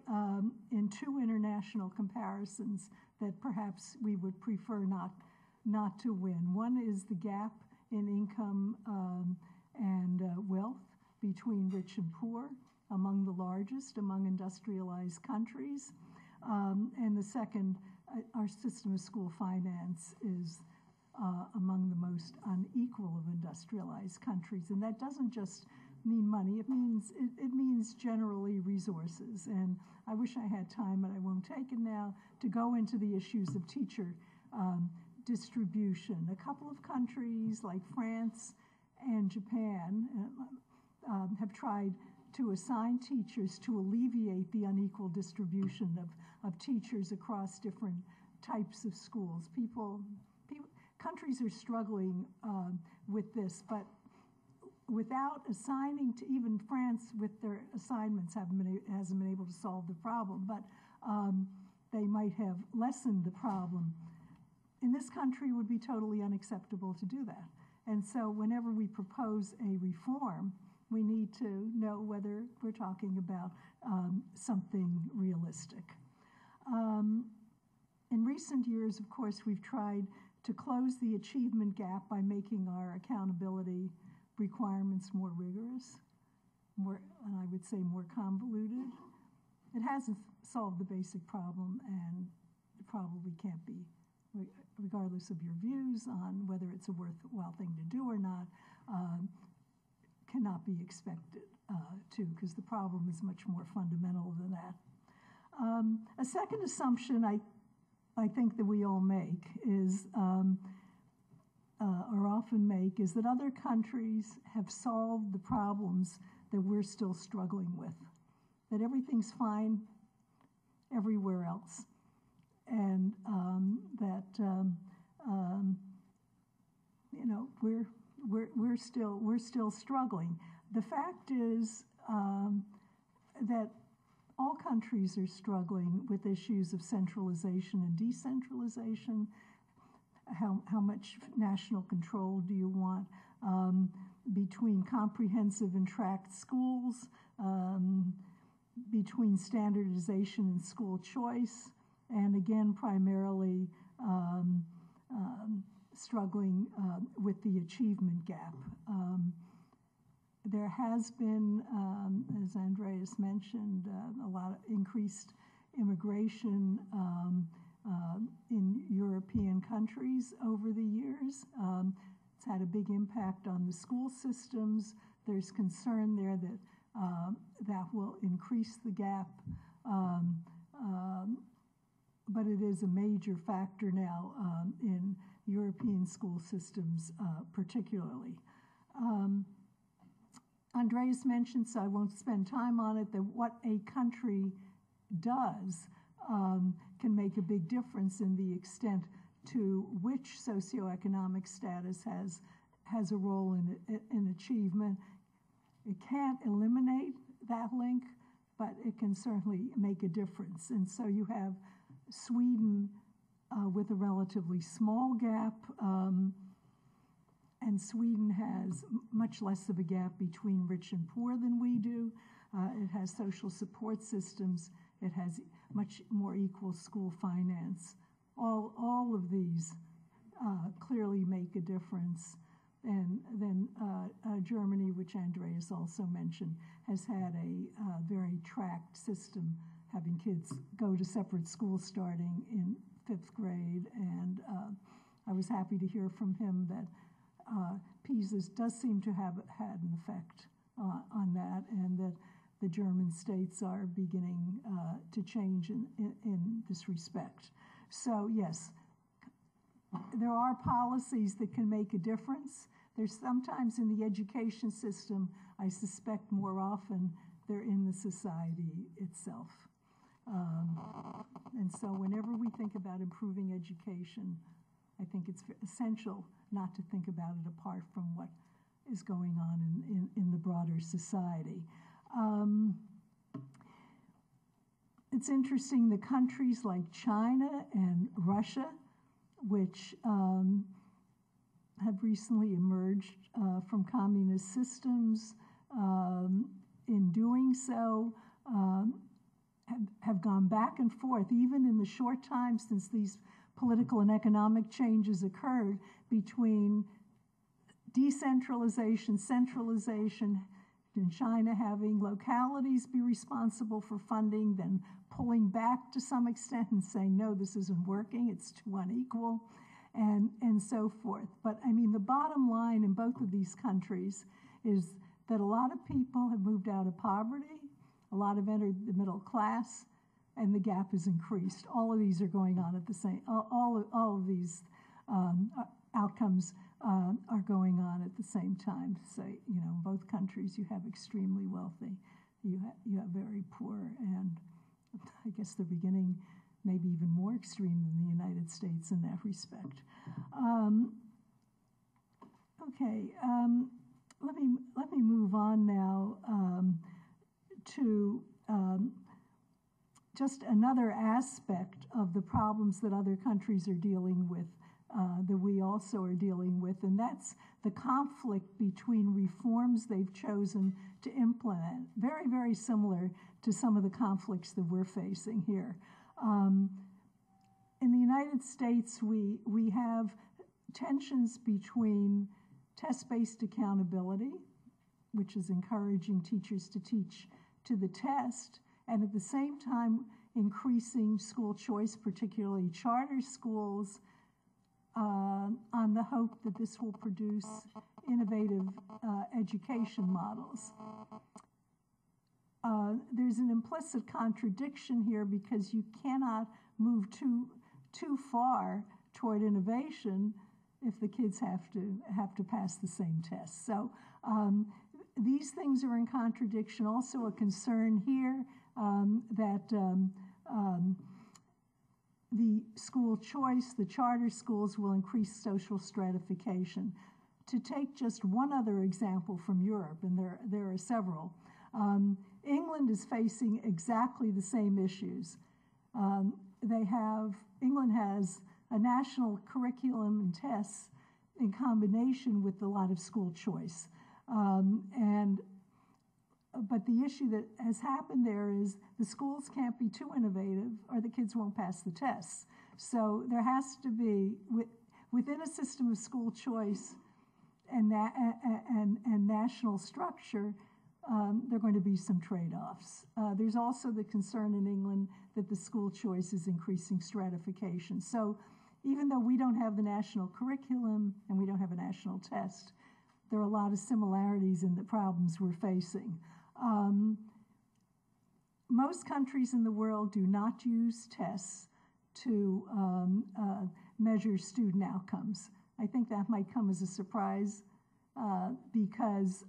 in two international comparisons that perhaps we would prefer not to win. One is the gap in income and wealth between rich and poor, among the largest among industrialized countries. And the second, our system of school finance is among the most unequal of industrialized countries. And that doesn't just mean money, it means generally resources. And I wish I had time, but I won't take it now, to go into the issues of teacher distribution. A couple of countries like France and Japan have tried to assign teachers to alleviate the unequal distribution of teachers across different types of schools. Countries are struggling with this, but without assigning to, even France with their assignments hasn't been able to solve the problem, but they might have lessened the problem. In this country, it would be totally unacceptable to do that. And so whenever we propose a reform, we need to know whether we're talking about something realistic. In recent years, of course, we've tried to close the achievement gap by making our accountability requirements more rigorous, and I would say more convoluted. It hasn't solved the basic problem, and it probably can't be, regardless of your views on whether it's a worthwhile thing to do or not, cannot be expected to, because the problem is much more fundamental than that. A second assumption I think that we all make is, or often make, is that other countries have solved the problems that we're still struggling with, that everything's fine everywhere else, and that we're still struggling. The fact is that all countries are struggling with issues of centralization and decentralization. How much national control do you want between comprehensive and tracked schools, between standardization and school choice, and again, primarily struggling with the achievement gap. There has been, as Andreas mentioned, a lot of increased immigration in European countries over the years. It's had a big impact on the school systems. There's concern there that that will increase the gap. but it is a major factor now in European school systems particularly. Andreas mentioned, so I won't spend time on it, that what a country does can make a big difference in the extent to which socioeconomic status has a role in achievement. It can't eliminate that link, but it can certainly make a difference. And so you have Sweden with a relatively small gap, and Sweden has much less of a gap between rich and poor than we do. It has social support systems. It has much more equal school finance. All of these clearly make a difference. And then Germany, which Andreas also mentioned, has had a very tracked system, having kids go to separate schools starting in 5th grade. And I was happy to hear from him that PISA does seem to have had an effect on that, and that the German states are beginning to change in this respect. So yes, there are policies that can make a difference. There's sometimes in the education system, I suspect more often they're in the society itself. And so whenever we think about improving education, I think it's essential not to think about it apart from what is going on in the broader society. It's interesting, the countries like China and Russia, which have recently emerged from communist systems, in doing so, have gone back and forth, even in the short time since these political and economic changes occurred, between decentralization, centralization, in China having localities be responsible for funding, then pulling back to some extent and saying, no, this isn't working, it's too unequal, and so forth. But I mean, the bottom line in both of these countries is that a lot of people have moved out of poverty, a lot have entered the middle class, and the gap has increased. All of these are going on at the same, all of these outcomes are going on at the same time. So, you know, in both countries you have extremely wealthy, you have very poor, and I guess they're beginning maybe even more extreme than the United States in that respect. Let me move on now to just another aspect of the problems that other countries are dealing with, that we also are dealing with, and that's the conflict between reforms they've chosen to implement. Very, very similar to some of the conflicts that we're facing here. In the United States, we have tensions between test-based accountability, which is encouraging teachers to teach to the test, and at the same time increasing school choice, particularly charter schools, on the hope that this will produce innovative education models. There's an implicit contradiction here, because you cannot move too far toward innovation if the kids have to pass the same test. So these things are in contradiction. Also a concern here that the school choice, the charter schools, will increase social stratification. To take just one other example from Europe, and there are several, England is facing exactly the same issues. England has a national curriculum and tests in combination with a lot of school choice. But the issue that has happened there is the schools can't be too innovative or the kids won't pass the tests. So there has to be, within a system of school choice and national structure, there are going to be some trade-offs. There's also the concern in England that the school choice is increasing stratification. So even though we don't have the national curriculum and we don't have a national test, there are a lot of similarities in the problems we're facing. Most countries in the world do not use tests to measure student outcomes. I think that might come as a surprise because,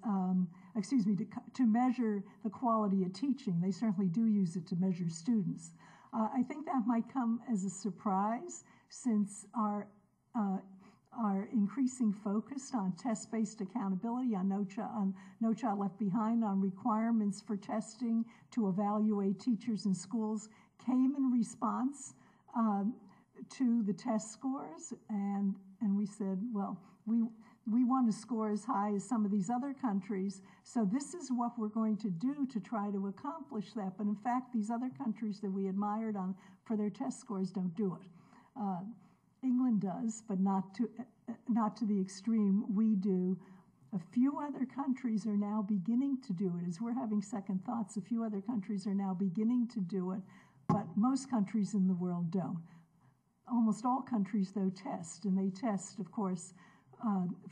to measure the quality of teaching. They certainly do use it to measure students. I think that might come as a surprise since our increasing focus on test-based accountability, on No Child Left Behind, on requirements for testing to evaluate teachers in schools came in response to the test scores, and we said, well, we want to score as high as some of these other countries, so this is what we're going to do to try to accomplish that. But in fact, these other countries that we admired for their test scores don't do it. England does, but not to the extreme we do. A few other countries are now beginning to do it. As we're having second thoughts, a few other countries are now beginning to do it, but most countries in the world don't. Almost all countries, though, test, and they test, of course,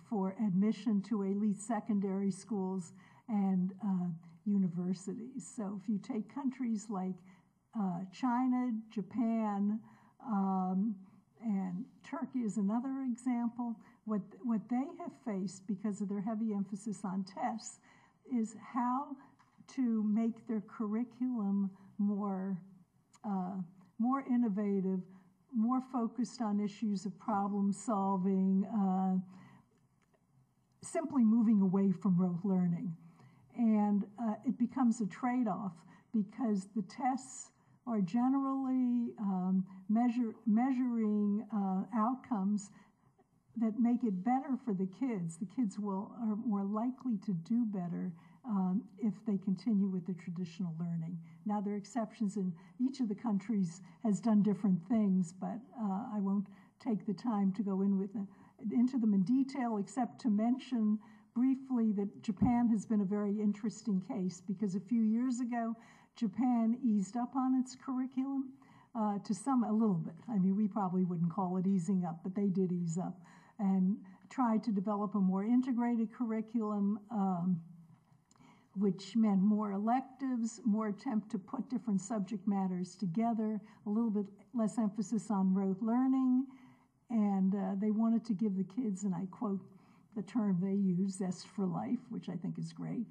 for admission to elite secondary schools and universities. So if you take countries like China, Japan, and Turkey is another example, what they have faced because of their heavy emphasis on tests is how to make their curriculum more innovative, more focused on issues of problem solving, simply moving away from rote learning. And it becomes a trade-off because the tests are generally measuring outcomes that make it better for the kids. The kids are more likely to do better if they continue with the traditional learning. Now, there are exceptions, and each of the countries has done different things, but I won't take the time to go into them in detail, except to mention briefly that Japan has been a very interesting case because a few years ago, Japan eased up on its curriculum a little bit. I mean, we probably wouldn't call it easing up, but they did ease up and tried to develop a more integrated curriculum, which meant more electives, more attempt to put different subject matters together, a little bit less emphasis on rote learning, and they wanted to give the kids, and I quote the term they use, zest for life, which I think is great.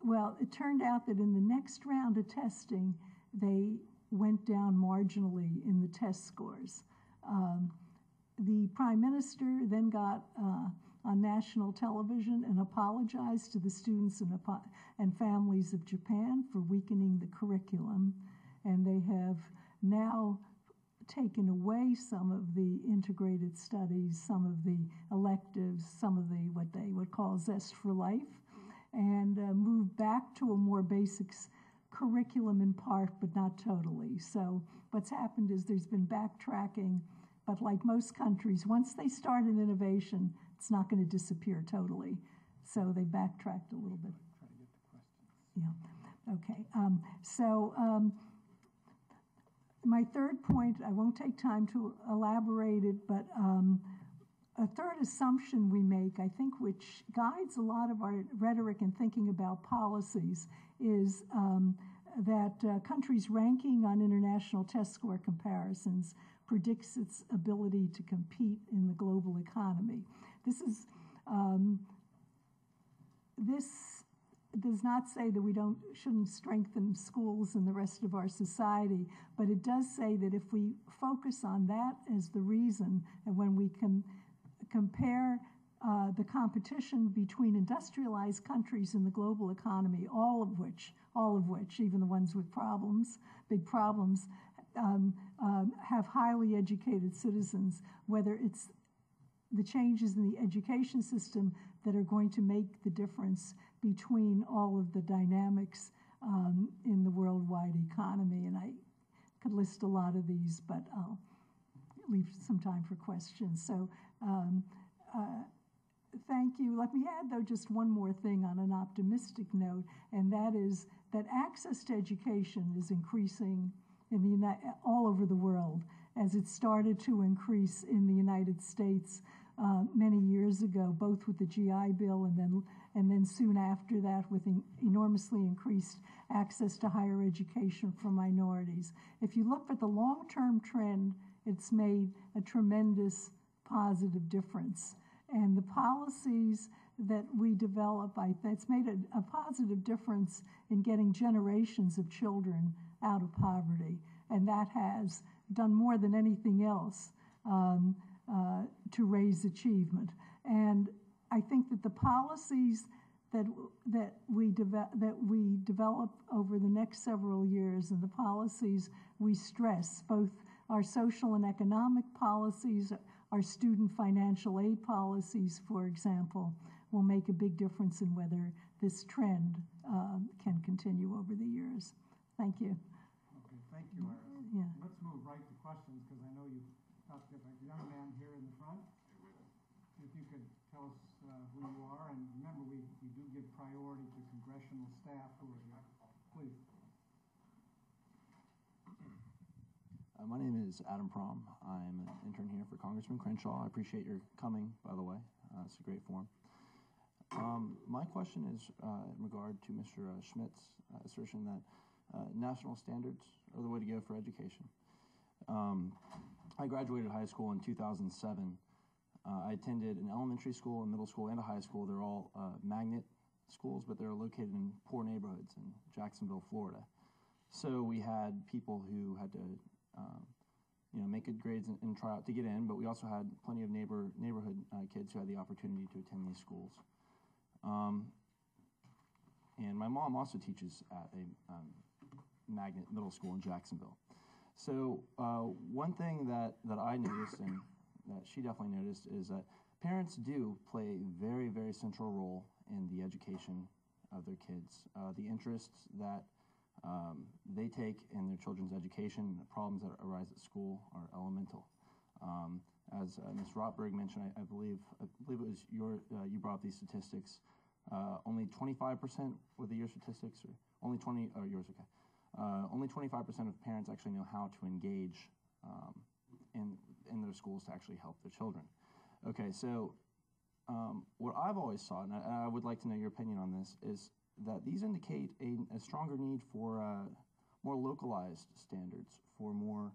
Well, it turned out that in the next round of testing, they went down marginally in the test scores. The Prime Minister then got on national television and apologized to the students and families of Japan for weakening the curriculum, and they have now taken away some of the integrated studies, some of the electives, some of the what they would call zest for life, and moved back to a more basic curriculum in part, but not totally. So what's happened is there's been backtracking, but like most countries, once they start an innovation, it's not going to disappear totally. So they backtracked a little bit. Try to get the questions. Yeah, okay. My third point, I won't take time to elaborate it, but a third assumption we make, I think, which guides a lot of our rhetoric and thinking about policies, is that countries' ranking on international test score comparisons predicts its ability to compete in the global economy. This does not say that we shouldn't strengthen schools and the rest of our society, but it does say that if we focus on that as the reason, and when we can compare the competition between industrialized countries in the global economy, all of which, even the ones with problems, big problems, have highly educated citizens, whether it's the changes in the education system that are going to make the difference between all of the dynamics in the worldwide economy. And I could list a lot of these, but I'll leave some time for questions. So thank you. Let me add, though, just one more thing on an optimistic note, and that is that access to education is increasing all over the world, as it started to increase in the United States many years ago, both with the GI Bill and then soon after that with enormously increased access to higher education for minorities. If you look at the long-term trend, it's made a tremendous positive difference. And the policies that we develop, it's made a positive difference in getting generations of children out of poverty. And that has done more than anything else to raise achievement. And I think that the policies that we develop over the next several years, and the policies we stress, both our social and economic policies, our student financial aid policies, for example, will make a big difference in whether this trend can continue over the years. Thank you. Okay, thank you, Iris. Yeah. Let's move right to questions, because I know you've got the young man here in the front. If you could tell us who you are, and remember, we do give priority to congressional staff who are here. Please. My name is Adam Prom. I'm an intern here for Congressman Crenshaw. I appreciate your coming, by the way. It's a great forum. My question is in regard to Mr. Schmidt's assertion that national standards are the way to go for education. I graduated high school in 2007. I attended an elementary school, a middle school, and a high school. They're all magnet schools, but they're located in poor neighborhoods in Jacksonville, Florida. So we had people who had to make good grades and try out to get in, but we also had plenty of neighborhood kids who had the opportunity to attend these schools. And my mom also teaches at a magnet middle school in Jacksonville. So one thing that I noticed, and that she definitely noticed, is that parents do play a very, very central role in the education of their kids. The interests that they take in their children's education, the problems that arise at school are elemental. As Ms. Rot Berg mentioned, I believe it was you brought up these statistics. Only 25% were the year statistics, or only 20, oh, yours, okay. Only 25% of parents actually know how to engage in their schools to actually help their children. Okay, so what I've always thought, and I would like to know your opinion on this, is that these indicate a stronger need for more localized standards, for more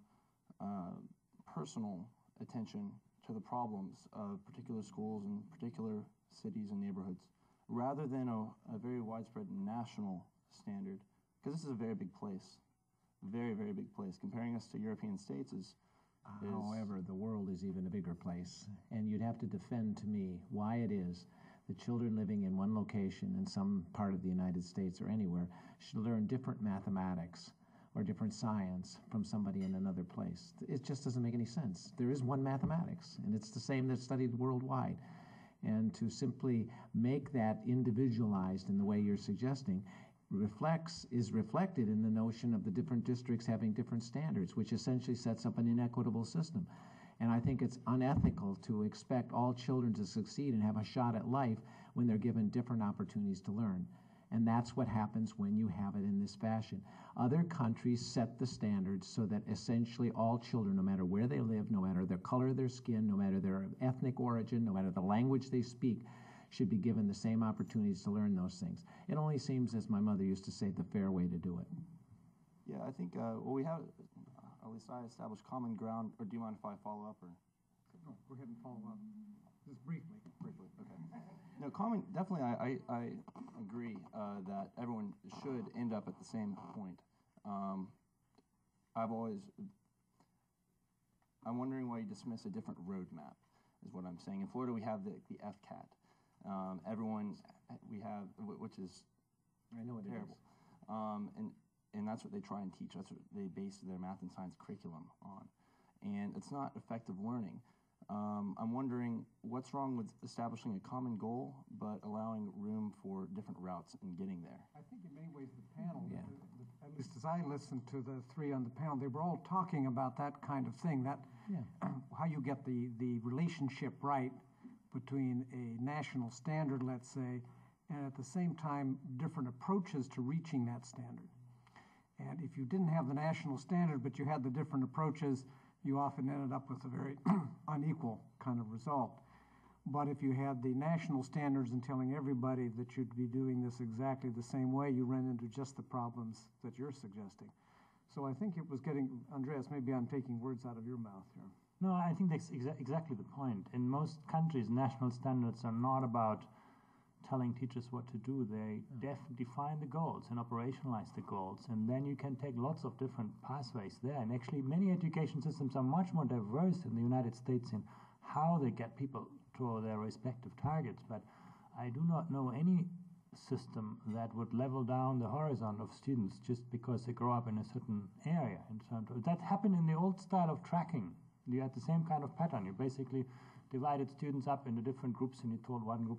personal attention to the problems of particular schools and particular cities and neighborhoods, rather than a very widespread national standard, because this is a very big place, very, very big place. Comparing us to European states is However, the world is even a bigger place, and you'd have to defend to me why it is that children living in one location in some part of the United States or anywhere should learn different mathematics or different science from somebody in another place. It just doesn't make any sense. There is one mathematics, and it's the same that's studied worldwide. And to simply make that individualized in the way you're suggesting is reflected in the notion of the different districts having different standards, which essentially sets up an inequitable system. And I think it's unethical to expect all children to succeed and have a shot at life when they're given different opportunities to learn. And that's what happens when you have it in this fashion. Other countries set the standards so that essentially all children, no matter where they live, no matter their color of their skin, no matter their ethnic origin, no matter the language they speak, should be given the same opportunities to learn those things. It only seems, as my mother used to say, the fair way to do it. Yeah, I think, well, we have, at least I established common ground, or do you mind if I follow up? Or? No, go ahead and follow up, just briefly. Briefly, okay. No, definitely I agree that everyone should end up at the same point. I'm wondering why you dismiss a different roadmap, is what I'm saying. In Florida, we have the FCAT. Which is I know it terrible. And that's what they try and teach. That's what they base their math and science curriculum on. And it's not effective learning. I'm wondering what's wrong with establishing a common goal, but allowing room for different routes in getting there. I think in many ways the panel, at least as I listened to the three on the panel, they were all talking about that kind of thing, that how you get the relationship right between a national standard, let's say, and at the same time, different approaches to reaching that standard. And if you didn't have the national standard, but you had the different approaches, you often ended up with a very unequal kind of result. But if you had the national standards and telling everybody that you'd be doing this exactly the same way, you run into just the problems that you're suggesting. So I think it was getting, Andreas, maybe I'm taking words out of your mouth here. No, I think that's exactly the point. In most countries, national standards are not about telling teachers what to do. They define the goals and operationalize the goals, and then you can take lots of different pathways there. And actually, many education systems are much more diverse in the United States in how they get people to their respective targets. But I do not know any system that would level down the horizon of students just because they grow up in a certain area. That happened in the old style of tracking. You had the same kind of pattern. You basically divided students up into different groups, and you told one group,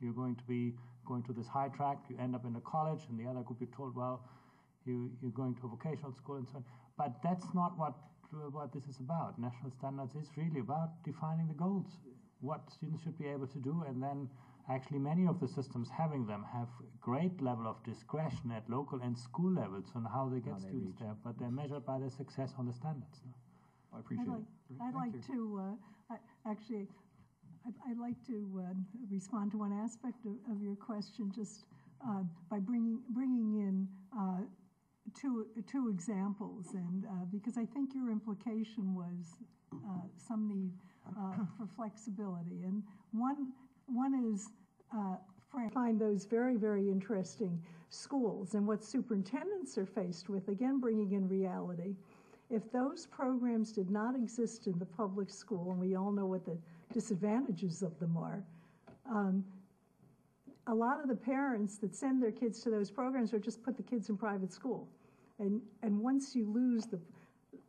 you're going to be going to this high track, you end up in a college, and the other group you told, well, you're going to a vocational school and so on. But that's not what this is about. National standards is really about defining the goals, what students should be able to do, and then actually many of the systems having them have great level of discretion at local and school levels on how they get students there, but they're measured by their success on the standards. I appreciate it. I'd like to respond to one aspect of your question, just by bringing in two examples, and because I think your implication was some need for flexibility, and one is I find those very, very interesting schools, and what superintendents are faced with, again bringing in reality. If those programs did not exist in the public school, and we all know what the disadvantages of them are, a lot of the parents that send their kids to those programs would just put the kids in private school. And once you lose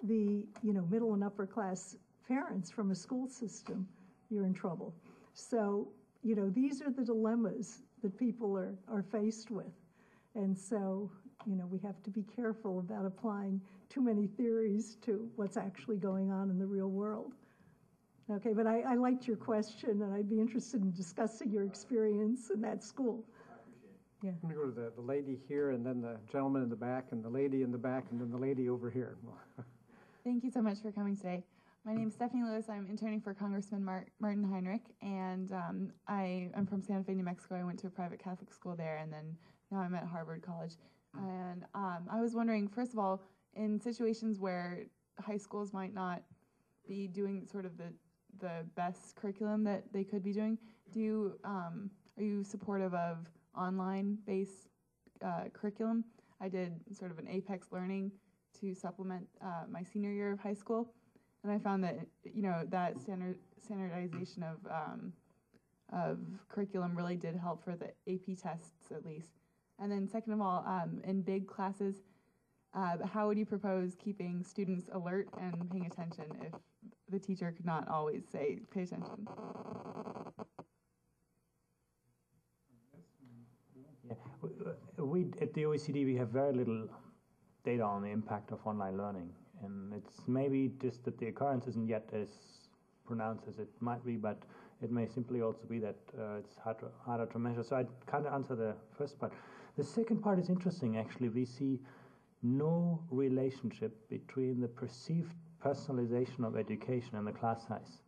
the middle and upper class parents from a school system, you're in trouble. So, these are the dilemmas that people are faced with. And so, we have to be careful about applying too many theories to what's actually going on in the real world. Okay, but I liked your question, and I'd be interested in discussing your experience in that school. Yeah. I'm going to go to the lady here, and then the gentleman in the back, and the lady in the back, and then the lady over here. Thank you so much for coming today. My name is Stephanie Lewis. I'm interning for Congressman Martin Heinrich, and I'm from Santa Fe, New Mexico. I went to a private Catholic school there, and then now I'm at Harvard College. And I was wondering, first of all, in situations where high schools might not be doing sort of the best curriculum that they could be doing, are you supportive of online-based curriculum? I did sort of an Apex Learning to supplement my senior year of high school, and I found that that standardization of curriculum really did help for the AP tests at least. And then second of all, in big classes, how would you propose keeping students alert and paying attention if the teacher could not always say, pay attention? Yeah. We at the OECD, we have very little data on the impact of online learning. And it's maybe just that the occurrence isn't yet as pronounced as it might be, but it may simply also be that it's harder to measure. So I can't answer the first part. The second part is interesting, actually. We see no relationship between the perceived personalization of education and the class size.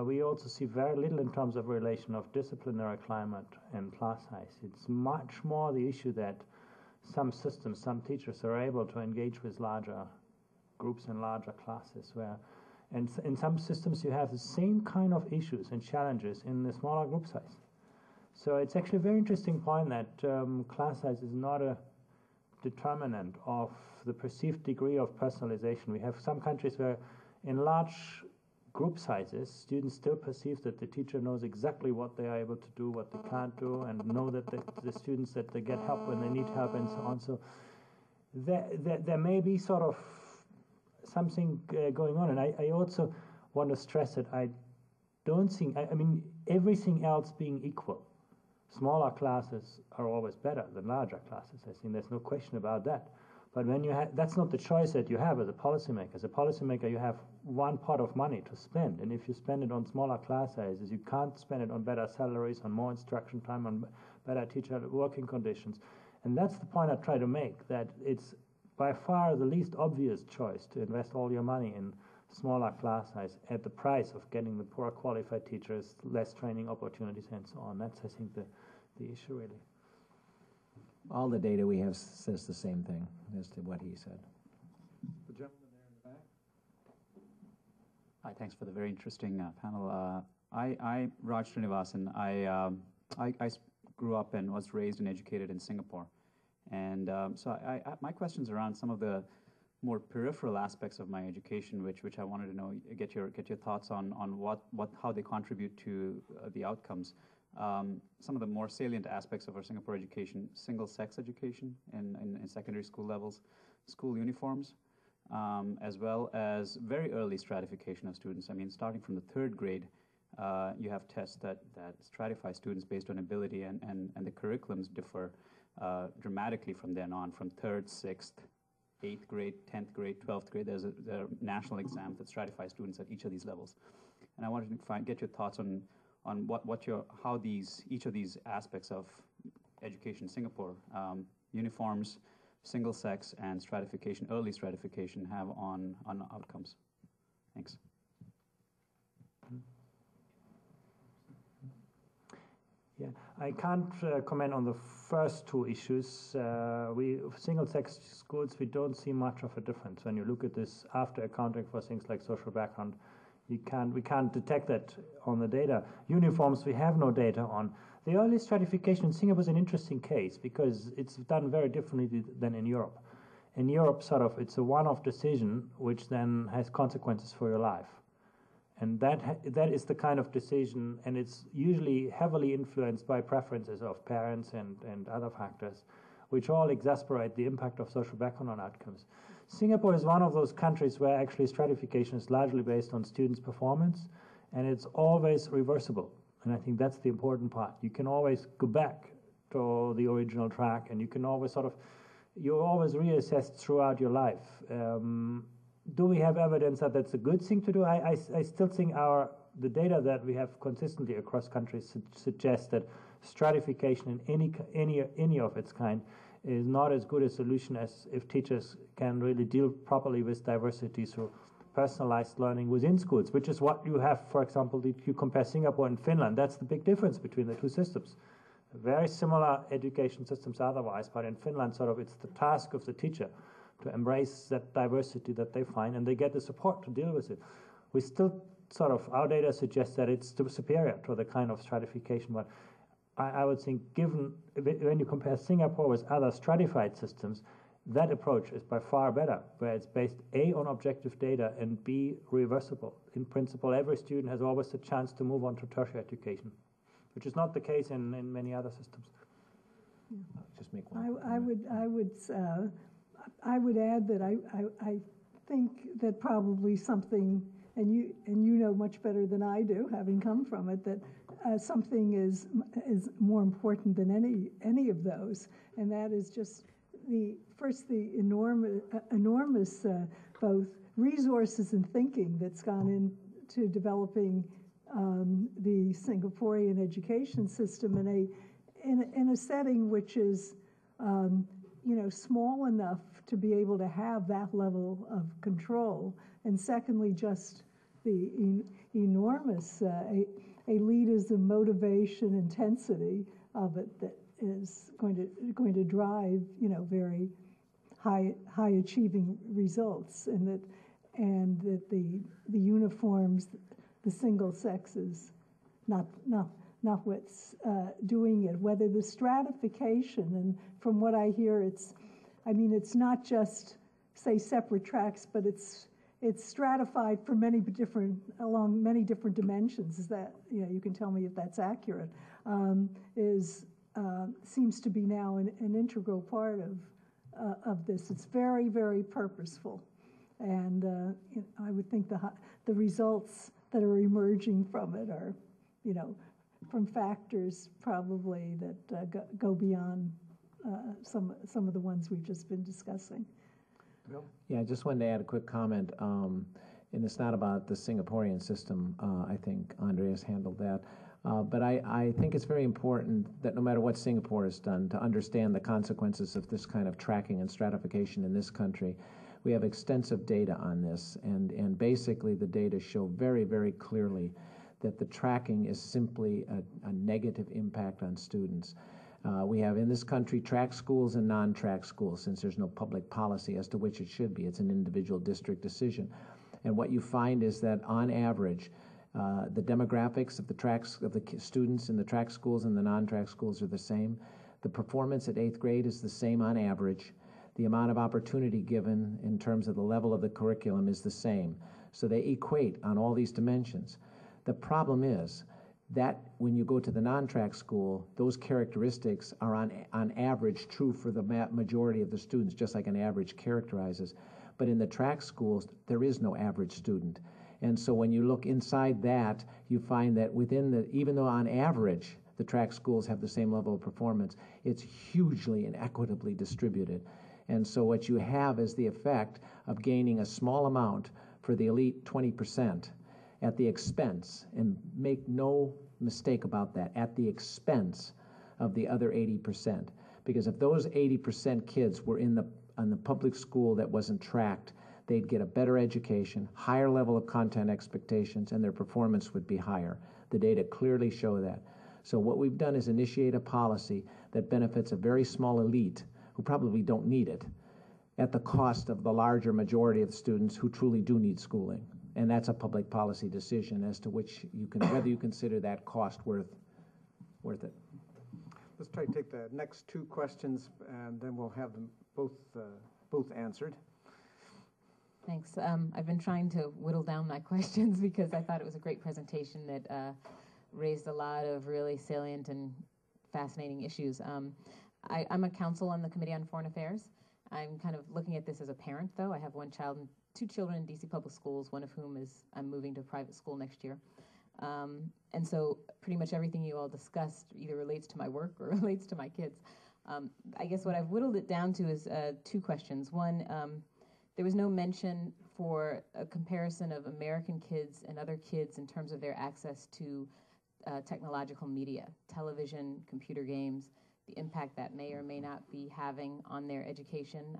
We also see very little in terms of relation of disciplinary climate and class size. It's much more the issue that some systems, some teachers are able to engage with larger groups and larger classes, and in some systems you have the same kind of issues and challenges in the smaller group size. So it's actually a very interesting point that class size is not a determinant of the perceived degree of personalization. We have some countries where in large group sizes, students still perceive that the teacher knows exactly what they are able to do, what they can't do, and know that the students, that they get help when they need help and so on. So there may be sort of something going on. And I also want to stress that I don't think, I mean, everything else being equal, smaller classes are always better than larger classes. I think there's no question about that. But when you that's not the choice that you have as a policymaker. As a policymaker, you have one pot of money to spend, and if you spend it on smaller class sizes, you can't spend it on better salaries, on more instruction time, on better teacher working conditions. And that's the point I try to make, that it's by far the least obvious choice to invest all your money in smaller class size at the price of getting the poor qualified teachers, less training opportunities, and so on. That's, I think, the issue, really. All the data we have says the same thing as to what he said. The gentleman there in the back. Hi, thanks for the very interesting panel. I, Raj Srinivasan, I grew up and was raised and educated in Singapore. And so my question's around some of the more peripheral aspects of my education, which I wanted to know, get your thoughts on how they contribute to the outcomes. Some of the more salient aspects of our Singapore education: single-sex education in secondary school levels, school uniforms, as well as very early stratification of students. I mean, starting from the 3rd grade, you have tests that stratify students based on ability, and the curriculums differ dramatically from then on, from 3rd, 6th, 8th grade, 10th grade, 12th grade. There's a national exam that stratifies students at each of these levels. And I wanted to get your thoughts on how each of these aspects of education in Singapore, uniforms, single sex, and stratification, early stratification, have on outcomes. Thanks. Yeah, I can't comment on the first 2 issues. Single-sex schools, we don't see much of a difference. When you look at this after accounting for things like social background, we can't detect that on the data. Uniforms, we have no data on. The early stratification in Singapore is an interesting case because it's done very differently than in Europe. In Europe, it's a one-off decision which then has consequences for your life. And that is the kind of decision, and it's usually heavily influenced by preferences of parents and other factors, which all exacerbate the impact of social background on outcomes. Singapore is one of those countries where actually stratification is largely based on students' performance, and it's always reversible. And I think that's the important part. You can always go back to the original track, and you can always you're always reassessed throughout your life. Do we have evidence that that's a good thing to do? I still think the data that we have consistently across countries suggests that stratification in any of its kind is not as good a solution as if teachers can really deal properly with diversity through personalized learning within schools, which is what you have, for example, if you compare Singapore and Finland. That's the big difference between the 2 systems. Very similar education systems otherwise, but in Finland, it's the task of the teacher to embrace that diversity that they find, and they get the support to deal with it. We still our data suggests that it's superior to the kind of stratification, but I would think given, when you compare Singapore with other stratified systems, that approach is by far better, where it's based A, on objective data, and B, reversible. In principle, every student has always the chance to move on to tertiary education, which is not the case in many other systems. Just make one. I would add that I think that probably something, and you know much better than I do, having come from it, that something is more important than any of those, and that is just the enormous both resources and thinking that's gone into developing the Singaporean education system in a setting which is small enough to be able to have that level of control, and secondly, just the enormous elitism, motivation, intensity of it that is going to drive very high achieving results, and that the uniforms, the single sexes, not what's doing it. Whether the stratification, and from what I hear, it's not just, say, separate tracks, but it's stratified for along many different dimensions. Is that, you can tell me if that's accurate, seems to be now an integral part of this. It's very, very purposeful, and I would think the results that are emerging from it are, from factors probably that go beyond some of the ones we've just been discussing. Yeah, I just wanted to add a quick comment, and it's not about the Singaporean system. I think Andreas handled that. But I think it's very important that no matter what Singapore has done, to understand the consequences of this kind of tracking and stratification in this country. We have extensive data on this, and basically the data show very, very clearly that the tracking is simply a negative impact on students. We have in this country track schools and non-track schools, since there's no public policy as to which it should be. It's an individual district decision. And what you find is that on average, the demographics of the students in the track schools and the non-track schools are the same. The performance at 8th grade is the same on average. The amount of opportunity given in terms of the level of the curriculum is the same. So they equate on all these dimensions. The problem is that when you go to the non-track school, those characteristics are on average true for the majority of the students, just like an average characterizes. But in the track schools, there is no average student. And so when you look inside that, you find that even though on average the track schools have the same level of performance, it's hugely inequitably distributed. And so what you have is the effect of gaining a small amount for the elite 20% at the expense, and make no mistake about that, at the expense of the other 80%. Because if those 80% kids were in the public school that wasn't tracked, they'd get a better education, higher level of content expectations, and their performance would be higher. The data clearly show that. So what we've done is initiate a policy that benefits a very small elite who probably don't need it, at the cost of the larger majority of students who truly do need schooling. And that's a public policy decision as to whether you consider that cost worth it. Let's try to take the next two questions, and then we'll have them both answered. Thanks. I've been trying to whittle down my questions because I thought it was a great presentation that raised a lot of really salient and fascinating issues. I'm a counsel on the Committee on Foreign Affairs. I'm kind of looking at this as a parent, though. I have two children in DC public schools, one of whom I'm moving to a private school next year. And so pretty much everything you all discussed either relates to my work or relates to my kids. I guess what I've whittled it down to is two questions. One, there was no mention for a comparison of American kids and other kids in terms of their access to technological media, television, computer games, the impact that may or may not be having on their education.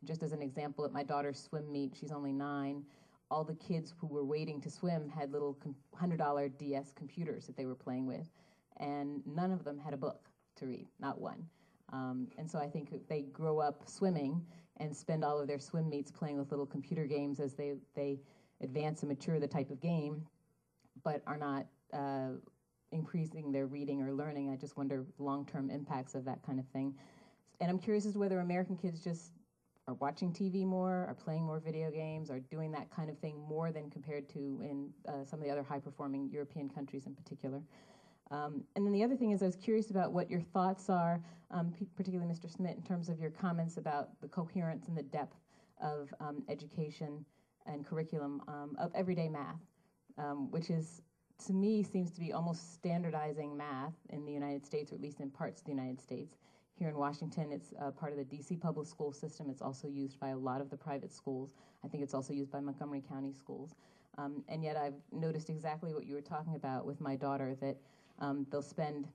Just as an example, at my daughter's swim meet, she's only 9, all the kids who were waiting to swim had little $100 DS computers that they were playing with, and none of them had a book to read, not one. And so I think they grow up swimming and spend all of their swim meets playing with little computer games as they advance and mature the type of game, but are not increasing their reading or learning. I just wonder long-term impacts of that kind of thing. And I'm curious as to whether American kids just are watching TV more, are playing more video games, are doing that kind of thing more than compared to in some of the other high-performing European countries in particular. And then the other thing is I was curious about what your thoughts are, particularly Mr. Schmidt, in terms of your comments about the coherence and the depth of education and curriculum of everyday math, which is, to me, seems to be almost standardizing math in the United States, or at least in parts of the United States. Here in Washington, it's part of the DC public school system. It's also used by a lot of the private schools. I think it's also used by Montgomery County schools. And yet I've noticed exactly what you were talking about with my daughter, that they'll spend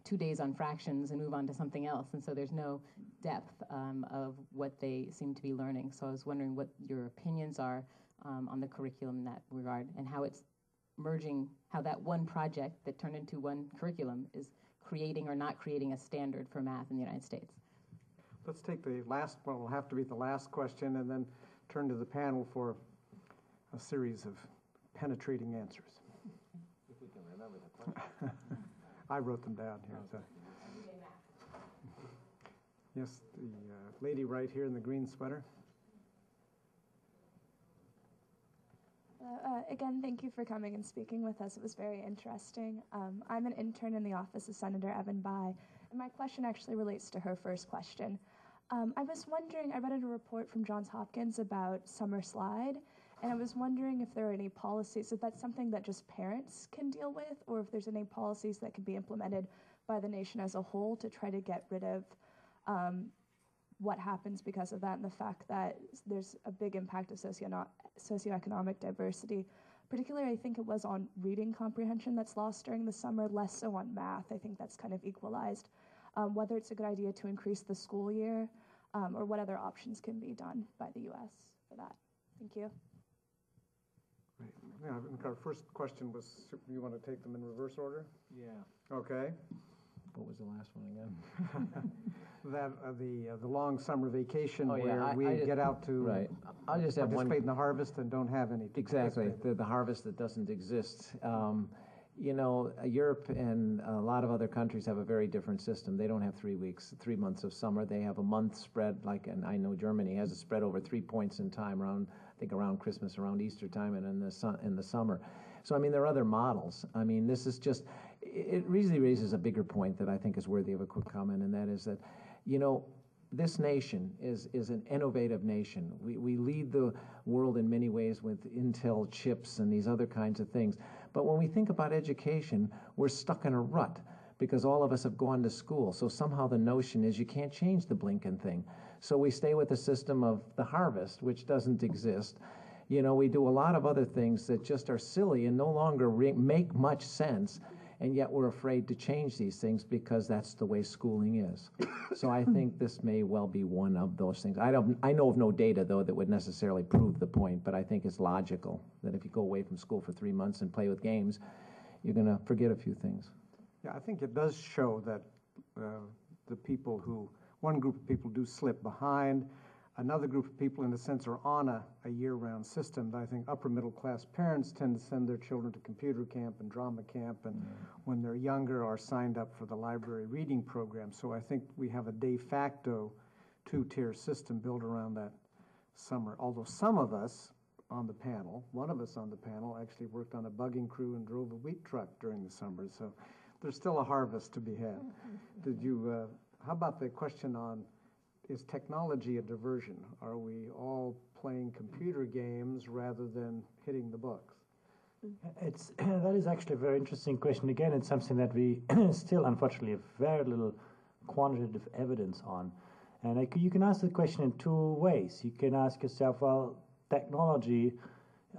2 days on fractions and move on to something else. And so there's no depth of what they seem to be learning. So I was wondering what your opinions are on the curriculum in that regard, and how it's merging, how that one project that turned into one curriculum is creating or not creating a standard for math in the United States. Let's take the last one. Will have to be the last question, and then turn to the panel for a series of penetrating answers. If we can remember the question. I wrote them down here. So. Yes, the lady right here in the green sweater. Again, thank you for coming and speaking with us. It was very interesting. I'm an intern in the office of Senator Evan Bayh, and my question actually relates to her first question. I was wondering, I read in a report from Johns Hopkins about summer slide, and I was wondering if there are any policies, if that's something that just parents can deal with, or if there's any policies that can be implemented by the nation as a whole to try to get rid of what happens because of that, and the fact that there's a big impact of socioeconomic diversity. Particularly, I think it was on reading comprehension that's lost during the summer, less so on math. I think that's kind of equalized. Whether it's a good idea to increase the school year, or what other options can be done by the U.S. for that. Thank you. Right. Yeah, I think our first question was, you want to take them in reverse order? Yeah. Okay. What was the last one again? That the long summer vacation Oh, yeah, where we get out to right. I'll just have participate in the harvest and don't have any. Exactly, the harvest that doesn't exist. You know, Europe and a lot of other countries have a very different system. They don't have 3 weeks, 3 months of summer. They have a month spread, and I know Germany has a spread over 3 points in time around, I think around Christmas, around Easter time, and in the summer. So, I mean, there are other models. I mean, this is just, it really raises a bigger point that I think is worthy of a quick comment, and that is that, you know, this nation is an innovative nation. We lead the world in many ways with Intel chips and these other kinds of things. But when we think about education, we're stuck in a rut because all of us have gone to school. So somehow the notion is you can't change the blinking thing. So we stay with the system of the harvest, which doesn't exist. You know, we do a lot of other things that just are silly and no longer make much sense. And yet we're afraid to change these things because that's the way schooling is. So I think this may well be one of those things. I know of no data, though, that would necessarily prove the point, but I think it's logical that if you go away from school for 3 months and play with games, you're going to forget a few things. Yeah, I think it does show that one group of people do slip behind. Another group of people, in a sense, are on a year-round system. I think upper middle-class parents tend to send their children to computer camp and drama camp, and when they're younger are signed up for the library reading program. So I think we have a de facto two-tier system built around that summer. Although some of us on the panel, one of us on the panel actually worked on a bugging crew and drove a wheat truck during the summer. So there's still a harvest to be had. How about the question on, is technology a diversion? Are we all playing computer games rather than hitting the books? That is actually a very interesting question. Again, it's something that we still, unfortunately, have very little quantitative evidence on. And you can ask the question in two ways. You can ask yourself, well, technology,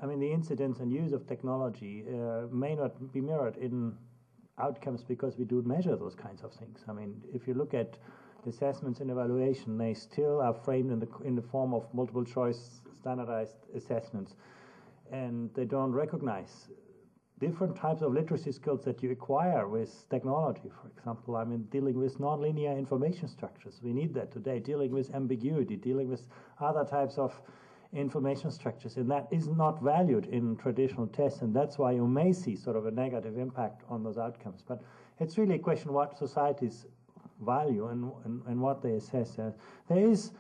I mean, the incidence and use of technology may not be mirrored in outcomes because we do measure those kinds of things. I mean, if you look at assessments and evaluation, they still are framed in the form of multiple choice standardized assessments, and they don't recognize different types of literacy skills that you acquire with technology. For example, I mean, dealing with nonlinear information structures. We need that today, dealing with ambiguity, dealing with other types of information structures, and that is not valued in traditional tests, and that's why you may see sort of a negative impact on those outcomes. But it's really a question what societies value and what they assess. There is,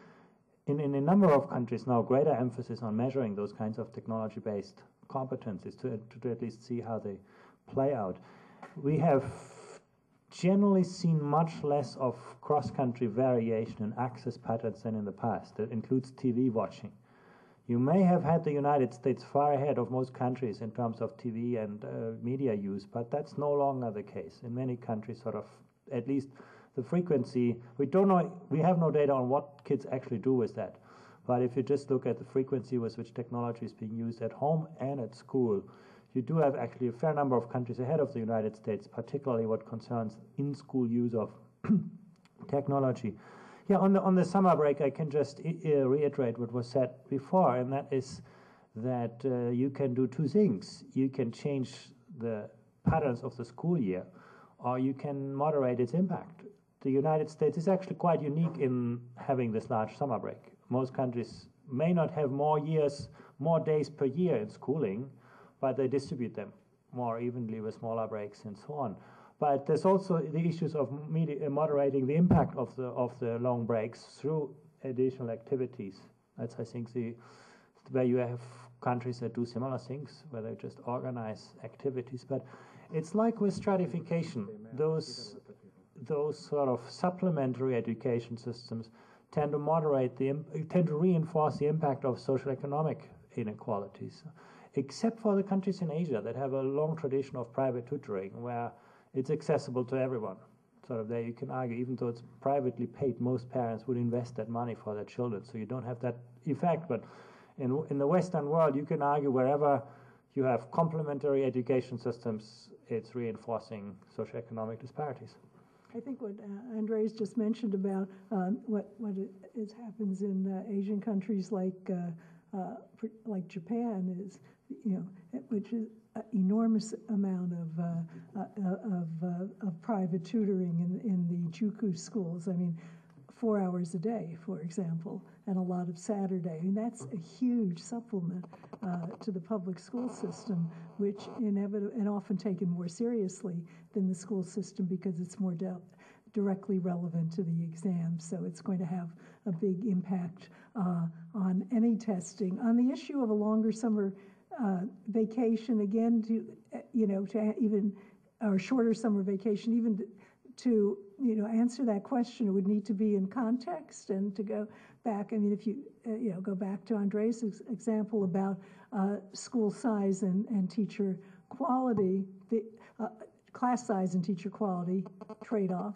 in a number of countries now, greater emphasis on measuring those kinds of technology-based competencies to at least see how they play out. We have generally seen much less of cross-country variation in access patterns than in the past. That includes TV watching. You may have had the United States far ahead of most countries in terms of TV and media use, but that's no longer the case. In many countries, sort of, at least the frequency, we have no data on what kids actually do with that. But if you just look at the frequency with which technology is being used at home and at school, you do have actually a fair number of countries ahead of the United States, particularly what concerns in-school use of technology. Yeah, on the summer break, I can just reiterate what was said before, and that is that you can do two things. You can change the patterns of the school year, or you can moderate its impact. The United States is actually quite unique in having this large summer break. Most countries may not have more days per year in schooling, but they distribute them more evenly with smaller breaks and so on. But there's also the issues of moderating the impact of the long breaks through additional activities. That's, I think, where you have countries that do similar things, where they just organize activities. But it's like with stratification. Those sort of supplementary education systems tend to reinforce the impact of social economic inequalities, except for the countries in Asia that have a long tradition of private tutoring, where it's accessible to everyone. Sort of there you can argue, even though it's privately paid, most parents would invest that money for their children, so you don't have that effect. But in the Western world, you can argue wherever you have complementary education systems, it's reinforcing socioeconomic disparities. I think what Andreas just mentioned about what happens in Asian countries like Japan is, which is an enormous amount of private tutoring in the Juku schools. I mean, 4 hours a day, for example, and a lot of Saturday. And that's a huge supplement to the public school system, which and often taken more seriously than the school system because it's more directly relevant to the exam. So it's going to have a big impact on any testing. On the issue of a longer summer vacation, again, to even, or shorter summer vacation, even to answer that question, it would need to be in context and to go back. I mean, if you go back to Andreas' example about school size and teacher quality, the class size and teacher quality trade-off.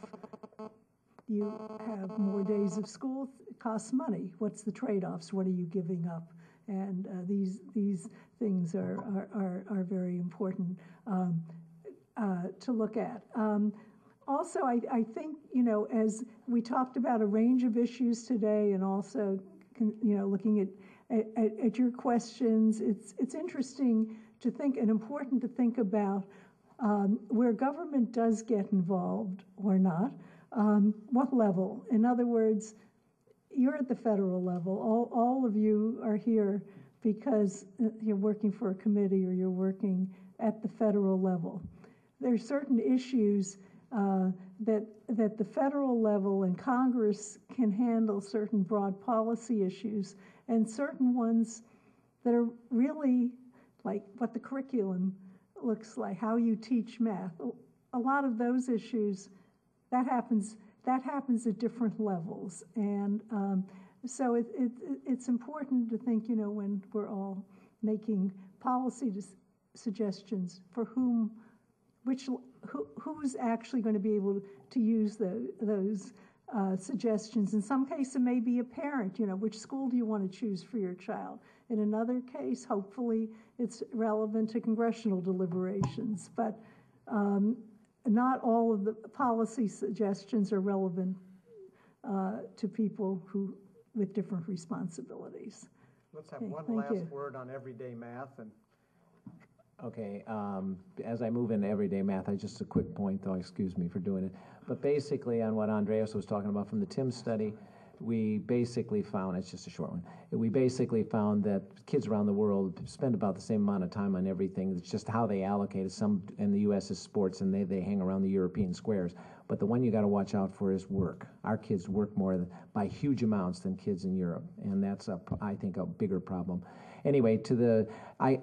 You have more days of school, it costs money. What's the trade-offs? What are you giving up? And these things are very important to look at. Also, I think, as we talked about a range of issues today and also, looking at your questions, it's interesting to think and important to think about where government does get involved or not, what level. In other words, you're at the federal level. All of you are here because you're working for a committee or you're working at the federal level. There are certain issues that the federal level and Congress can handle, certain broad policy issues, and certain ones that are really like what the curriculum looks like, how you teach math. A lot of those issues, that happens at different levels. And so it's important to think, when we're all making policy suggestions for who's actually going to be able to use those suggestions. In some cases, it may be a parent, which school do you want to choose for your child? In another case, hopefully, it's relevant to congressional deliberations. But not all of the policy suggestions are relevant to people with different responsibilities. Let's have Okay, one thank last you. word on everyday math. And Okay, as I move into everyday math, just a quick point, though, excuse me for doing it. But basically, on what Andreas was talking about from the TIMS study, we basically found, it's just a short one, we basically found that kids around the world spend about the same amount of time on everything. It's just how they allocate it. Some in the U.S. is sports, and they hang around the European squares. But the one you got to watch out for is work. Our kids work more by huge amounts than kids in Europe, and that's, I think, a bigger problem. Anyway, I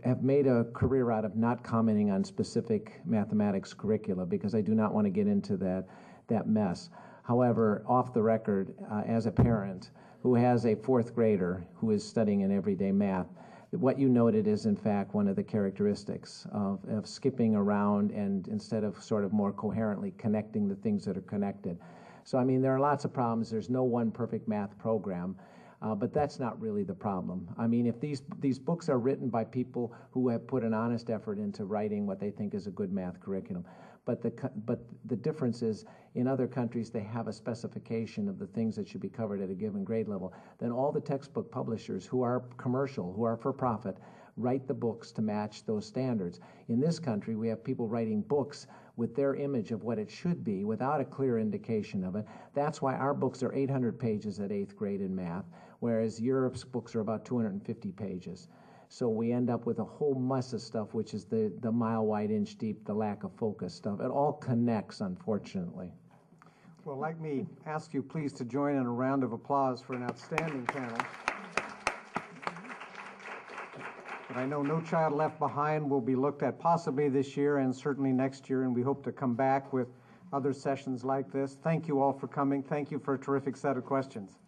have made a career out of not commenting on specific mathematics curricula because I do not want to get into that mess. However, off the record, as a parent who has a fourth grader who is studying in everyday math, what you noted is, in fact, one of the characteristics of skipping around and instead of sort of more coherently connecting the things that are connected. So, I mean, there are lots of problems. There's no one perfect math program. But that's not really the problem. I mean, if these books are written by people who have put an honest effort into writing what they think is a good math curriculum, but the difference is in other countries they have a specification of the things that should be covered at a given grade level. Then all the textbook publishers who are commercial, who are for profit, write the books to match those standards. In this country, we have people writing books with their image of what it should be without a clear indication of it. That's why our books are 800 pages at 8th grade in math, whereas Europe's books are about 250 pages. So we end up with a whole mess of stuff, which is the mile wide, inch deep, the lack of focus stuff. It all connects, unfortunately. well, let me ask you please to join in a round of applause for an outstanding panel. But I know No Child Left Behind will be looked at possibly this year and certainly next year, and we hope to come back with other sessions like this. Thank you all for coming. Thank you for a terrific set of questions.